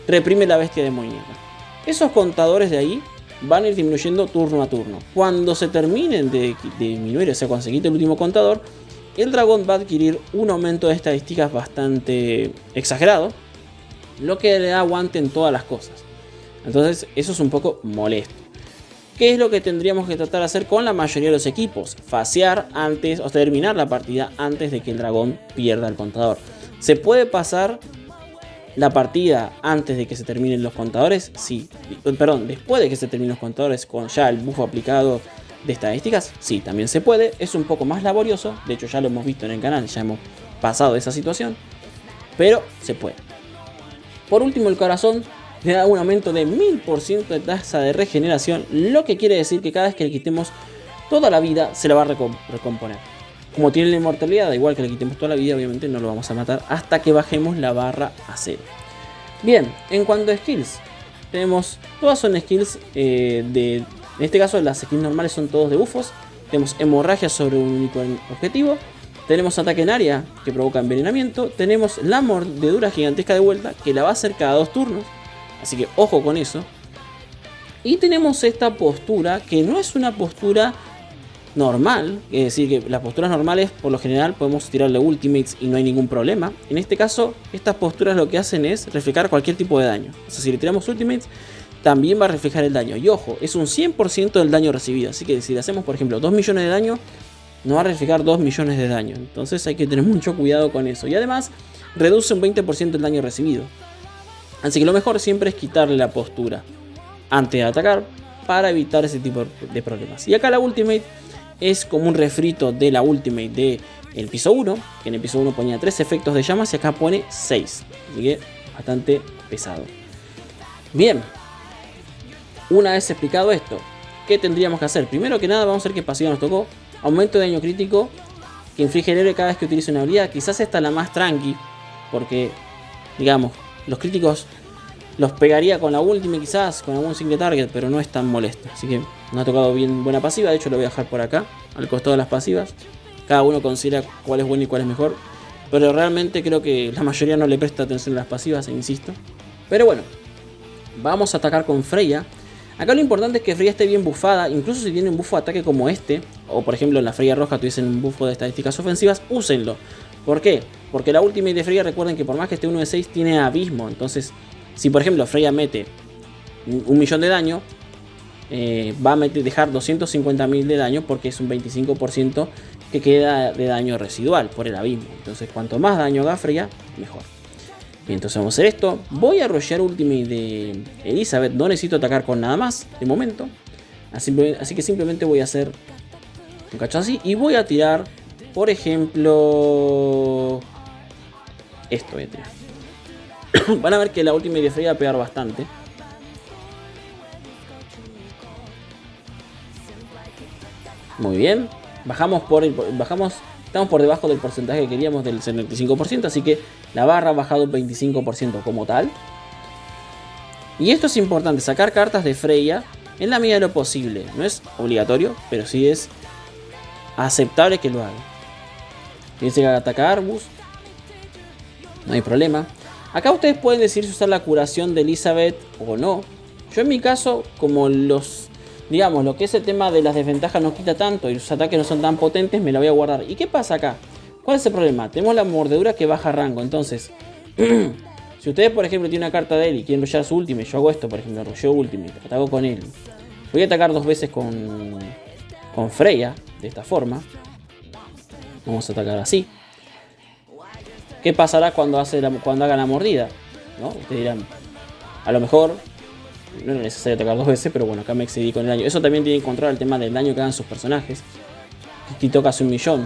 Speaker 2: reprime la bestia demoníaca. Esos contadores de ahí van a ir disminuyendo turno a turno. Cuando se terminen de disminuir, o sea, cuando se quite el último contador, el dragón va a adquirir un aumento de estadísticas bastante exagerado, lo que le da aguante en todas las cosas. Entonces eso es un poco molesto. ¿Qué es lo que tendríamos que tratar de hacer con la mayoría de los equipos? Fasear antes, o terminar la partida antes de que el dragón pierda el contador. ¿Se puede pasar la partida antes de que se terminen los contadores? Sí. Perdón, después de que se terminen los contadores con ya el buffo aplicado de estadísticas. Sí, también se puede. Es un poco más laborioso. De hecho ya lo hemos visto en el canal, ya hemos pasado esa situación. Pero se puede. Por último, el corazón le da un aumento de 1000% de tasa de regeneración, lo que quiere decir que cada vez que le quitemos toda la vida se la va a recomponer. Como tiene la inmortalidad, da igual que le quitemos toda la vida, obviamente no lo vamos a matar hasta que bajemos la barra a 0. Bien, en cuanto a skills, tenemos, todas son skills en este caso las skills normales son todos de bufos. Tenemos hemorragia sobre un único objetivo. Tenemos ataque en área que provoca envenenamiento. Tenemos la mordedura gigantesca de vuelta que la va a hacer cada 2 turnos. Así que ojo con eso. Y tenemos esta postura que no es una postura normal. Es decir, que las posturas normales por lo general podemos tirarle ultimates y no hay ningún problema. En este caso, estas posturas lo que hacen es reflejar cualquier tipo de daño. O sea, si le tiramos ultimates, también va a reflejar el daño. Y ojo, es un 100% del daño recibido. Así que si le hacemos, por ejemplo, 2 millones de daño, nos va a reflejar 2 millones de daño. Entonces hay que tener mucho cuidado con eso. Y además, reduce un 20% el daño recibido. Así que lo mejor siempre es quitarle la postura antes de atacar para evitar ese tipo de problemas. Y acá la ultimate es como un refrito de la ultimate del piso 1, que en el piso 1 ponía 3 efectos de llamas y acá pone 6. Así que bastante pesado. Bien, una vez explicado esto, ¿qué tendríamos que hacer? Primero que nada vamos a ver qué pasiva nos tocó. Aumento de daño crítico que inflige el héroe cada vez que utilice una habilidad. Quizás esta es la más tranqui, porque digamos, los críticos los pegaría con la última, quizás con algún single target, pero no es tan molesto. Así que nos ha tocado bien buena pasiva. De hecho lo voy a dejar por acá, al costado de las pasivas. Cada uno considera cuál es bueno y cuál es mejor, pero realmente creo que la mayoría no le presta atención a las pasivas, insisto. Pero bueno, vamos a atacar con Freya. Acá lo importante es que Freya esté bien buffada. Incluso si tiene un buffo de ataque como este, o por ejemplo en la Freya roja tuviesen un buffo de estadísticas ofensivas, úsenlo. ¿Por qué? Porque la ultimate de Freya, recuerden que por más que esté 1 de 6, tiene abismo. Entonces, si por ejemplo Freya mete 1.000.000 de daño, va a dejar 250.000 de daño porque es un 25% que queda de daño residual por el abismo. Entonces, cuanto más daño haga Freya, mejor. Bien, entonces vamos a hacer esto. Voy a rushear ultimate de Elizabeth. No necesito atacar con nada más de momento. Así que simplemente voy a hacer un cacho así. Y voy a tirar, por ejemplo, esto voy a tirar. Van a ver que la ultimate de Freya va a pegar bastante. Muy bien. Estamos por debajo del porcentaje que queríamos del 75%, así que la barra ha bajado un 25% como tal. Y esto es importante, sacar cartas de Freya en la medida de lo posible. No es obligatorio, pero sí es aceptable que lo haga. Fíjense que ataca a Arbus, no hay problema. Acá ustedes pueden decidir si usar la curación de Elizabeth o no. Yo en mi caso, como digamos, lo que es el tema de las desventajas no quita tanto y los ataques no son tan potentes, me la voy a guardar. ¿Y qué pasa acá? ¿Cuál es el problema? Tenemos la mordedura que baja rango. Entonces, si ustedes por ejemplo tienen una carta de él y quieren rushear su ultimate, yo hago esto por ejemplo, rusheo ultimate, ataco con él. Voy a atacar 2 veces con Freya, de esta forma. Vamos a atacar así. ¿Qué pasará cuando haga la mordida? ¿No? Ustedes dirán, a lo mejor no era necesario atacar 2 veces, pero bueno, acá me excedí con el daño. Eso también tiene que controlar el tema del daño que hagan sus personajes. Aquí toca hace 1.000.000.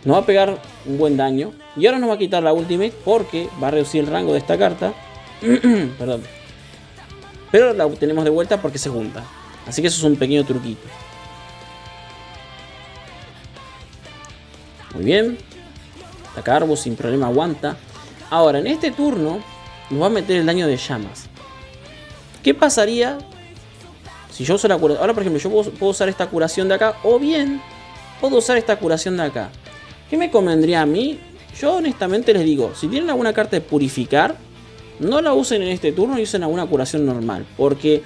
Speaker 2: Nos va a pegar un buen daño. Y ahora nos va a quitar la ultimate porque va a reducir el rango de esta carta. Perdón. Pero la obtenemos de vuelta porque se junta. Así que eso es un pequeño truquito. Muy bien. Atacar, sin problema aguanta. Ahora, en este turno nos va a meter el daño de llamas. ¿Qué pasaría si yo uso la curación? Ahora, por ejemplo, yo puedo usar esta curación de acá. O bien, puedo usar esta curación de acá. ¿Qué me convendría a mí? Yo honestamente les digo, si tienen alguna carta de purificar, no la usen en este turno y usen alguna curación normal. Porque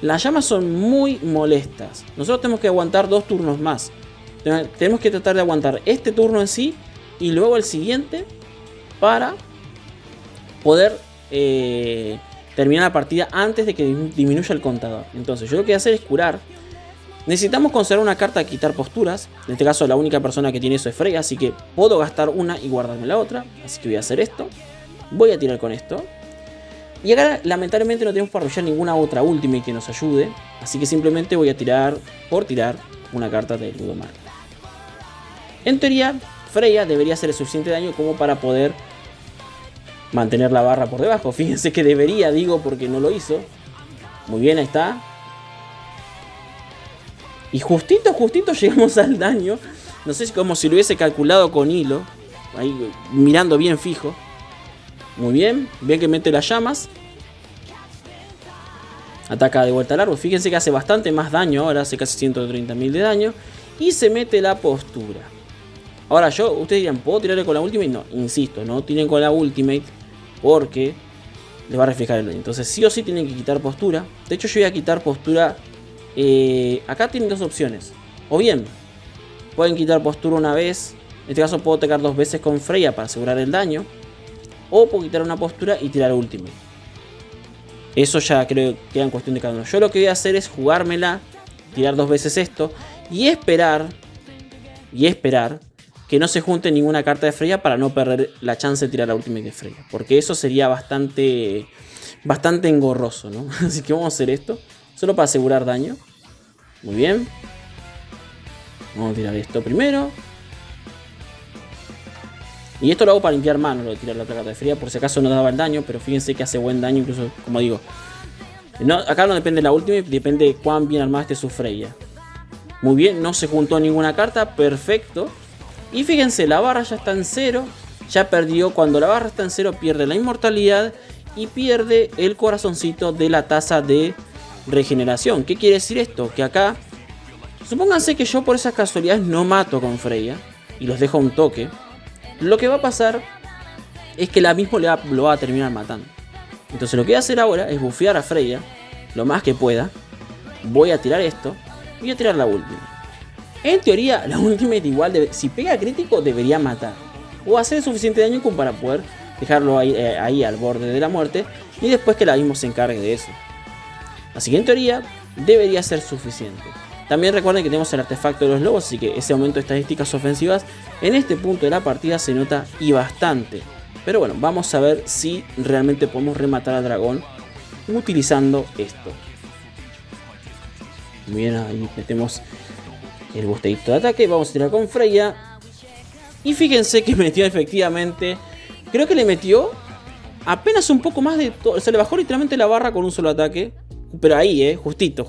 Speaker 2: las llamas son muy molestas. Nosotros tenemos que aguantar 2 turnos más. Tenemos que tratar de aguantar este turno en sí y luego el siguiente para poder terminar la partida antes de que disminuya el contador. Entonces yo lo que voy a hacer es curar. Necesitamos conservar una carta de quitar posturas. En este caso la única persona que tiene eso es Freya, así que puedo gastar una y guardarme la otra. Así que voy a hacer esto. Voy a tirar con esto. Y acá lamentablemente no tenemos para arrollar ninguna otra ultimate que nos ayude. Así que simplemente voy a tirar por tirar una carta de Ludomar. En teoría Freya debería hacer el suficiente daño como para poder mantener la barra por debajo. Fíjense que debería, digo, porque no lo hizo. Muy bien, ahí está. Y justito llegamos al daño. No sé si como si lo hubiese calculado con hilo. Ahí mirando bien fijo. Muy bien. Bien que mete las llamas. Ataca de vuelta al árbol. Fíjense que hace bastante más daño ahora. Hace casi 130.000 de daño. Y se mete la postura. Ahora ustedes dirán, ¿puedo tirarle con la ultimate? No, insisto, no tiren con la ultimate. Porque les va a reflejar el daño. Entonces sí o sí tienen que quitar postura. De hecho yo voy a quitar postura. Acá tienen 2 opciones. O bien pueden quitar postura una vez. En este caso puedo atacar 2 veces con Freya para asegurar el daño. O puedo quitar una postura y tirar ultimate. Eso ya creo que queda en cuestión de cada uno. Yo lo que voy a hacer es jugármela, tirar 2 veces esto y esperar que no se junte ninguna carta de Freya para no perder la chance de tirar la ultimate de Freya. Porque eso sería bastante engorroso, ¿no? Así que vamos a hacer esto. Solo para asegurar daño. Muy bien. Vamos a tirar esto primero. Y esto lo hago para limpiar mano, lo de tirar la otra carta de Freya. Por si acaso no daba el daño, pero fíjense que hace buen daño. Incluso, como digo, acá no depende de la ultimate, depende de cuán bien armada esté su Freya. Muy bien, no se juntó ninguna carta. Perfecto. Y fíjense, la barra ya está en 0. Ya perdió. Cuando la barra está en 0 pierde la inmortalidad. Y pierde el corazoncito de la taza de regeneración. ¿Qué quiere decir esto? Que acá, supónganse que yo por esas casualidades no mato con Freya y los dejo a un toque. Lo que va a pasar es que la misma lo va a terminar matando. Entonces lo que voy a hacer ahora es bufear a Freya lo más que pueda. Voy a tirar esto. Voy a tirar la última. En teoría la ultimate igual si pega crítico debería matar. O hacer suficiente daño como para poder dejarlo ahí al borde de la muerte. Y después que la misma se encargue de eso. Así que en teoría debería ser suficiente. También recuerden que tenemos el artefacto de los lobos, así que ese aumento de estadísticas ofensivas en este punto de la partida se nota y bastante. Pero bueno, vamos a ver si realmente podemos rematar al dragón utilizando esto. Muy bien, ahí metemos el busteadito de ataque. Vamos a tirar con Freya. Y fíjense que metió efectivamente, creo que le metió apenas un poco más de todo. O sea, le bajó literalmente la barra con un solo ataque. Pero ahí, justito.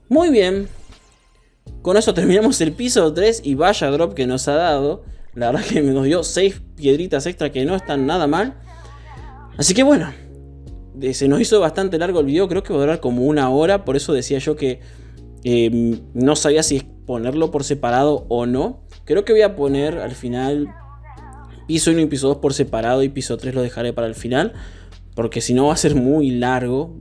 Speaker 2: Muy bien. Con eso terminamos el piso 3 y vaya drop que nos ha dado. La verdad que nos dio 6 piedritas extra que no están nada mal. Así que bueno, se nos hizo bastante largo el video. Creo que va a durar como 1 hora. Por eso decía yo que no sabía si ponerlo por separado o no. Creo que voy a poner al final piso 1 y piso 2 por separado. Y piso 3 lo dejaré para el final. Porque si no va a ser muy largo,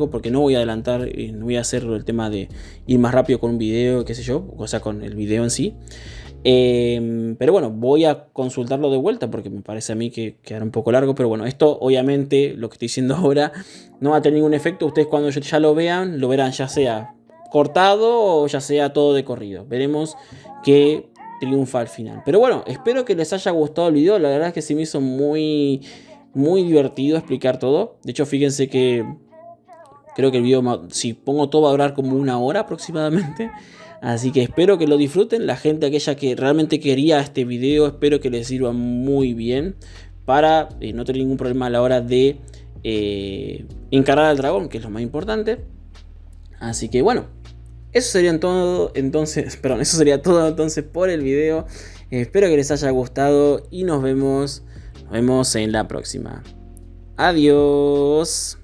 Speaker 2: porque no voy a adelantar, no voy a hacer el tema de ir más rápido con un video, qué sé yo, o sea, con el video en sí. Pero bueno, voy a consultarlo de vuelta porque me parece a mí que quedará un poco largo. Pero bueno, esto obviamente, lo que estoy diciendo ahora, no va a tener ningún efecto. Ustedes cuando ya lo verán ya sea cortado o ya sea todo de corrido. Veremos qué triunfa al final. Pero bueno, espero que les haya gustado el video. La verdad es que se me hizo muy muy divertido explicar todo. De hecho, fíjense que creo que el video, si pongo todo, va a durar como 1 hora aproximadamente. Así que espero que lo disfruten. La gente aquella que realmente quería este video, espero que les sirva muy bien para no tener ningún problema a la hora de encarar al dragón, que es lo más importante. Así que bueno, eso sería todo entonces, eso sería todo entonces por el video. Espero que les haya gustado y nos vemos en la próxima. Adiós.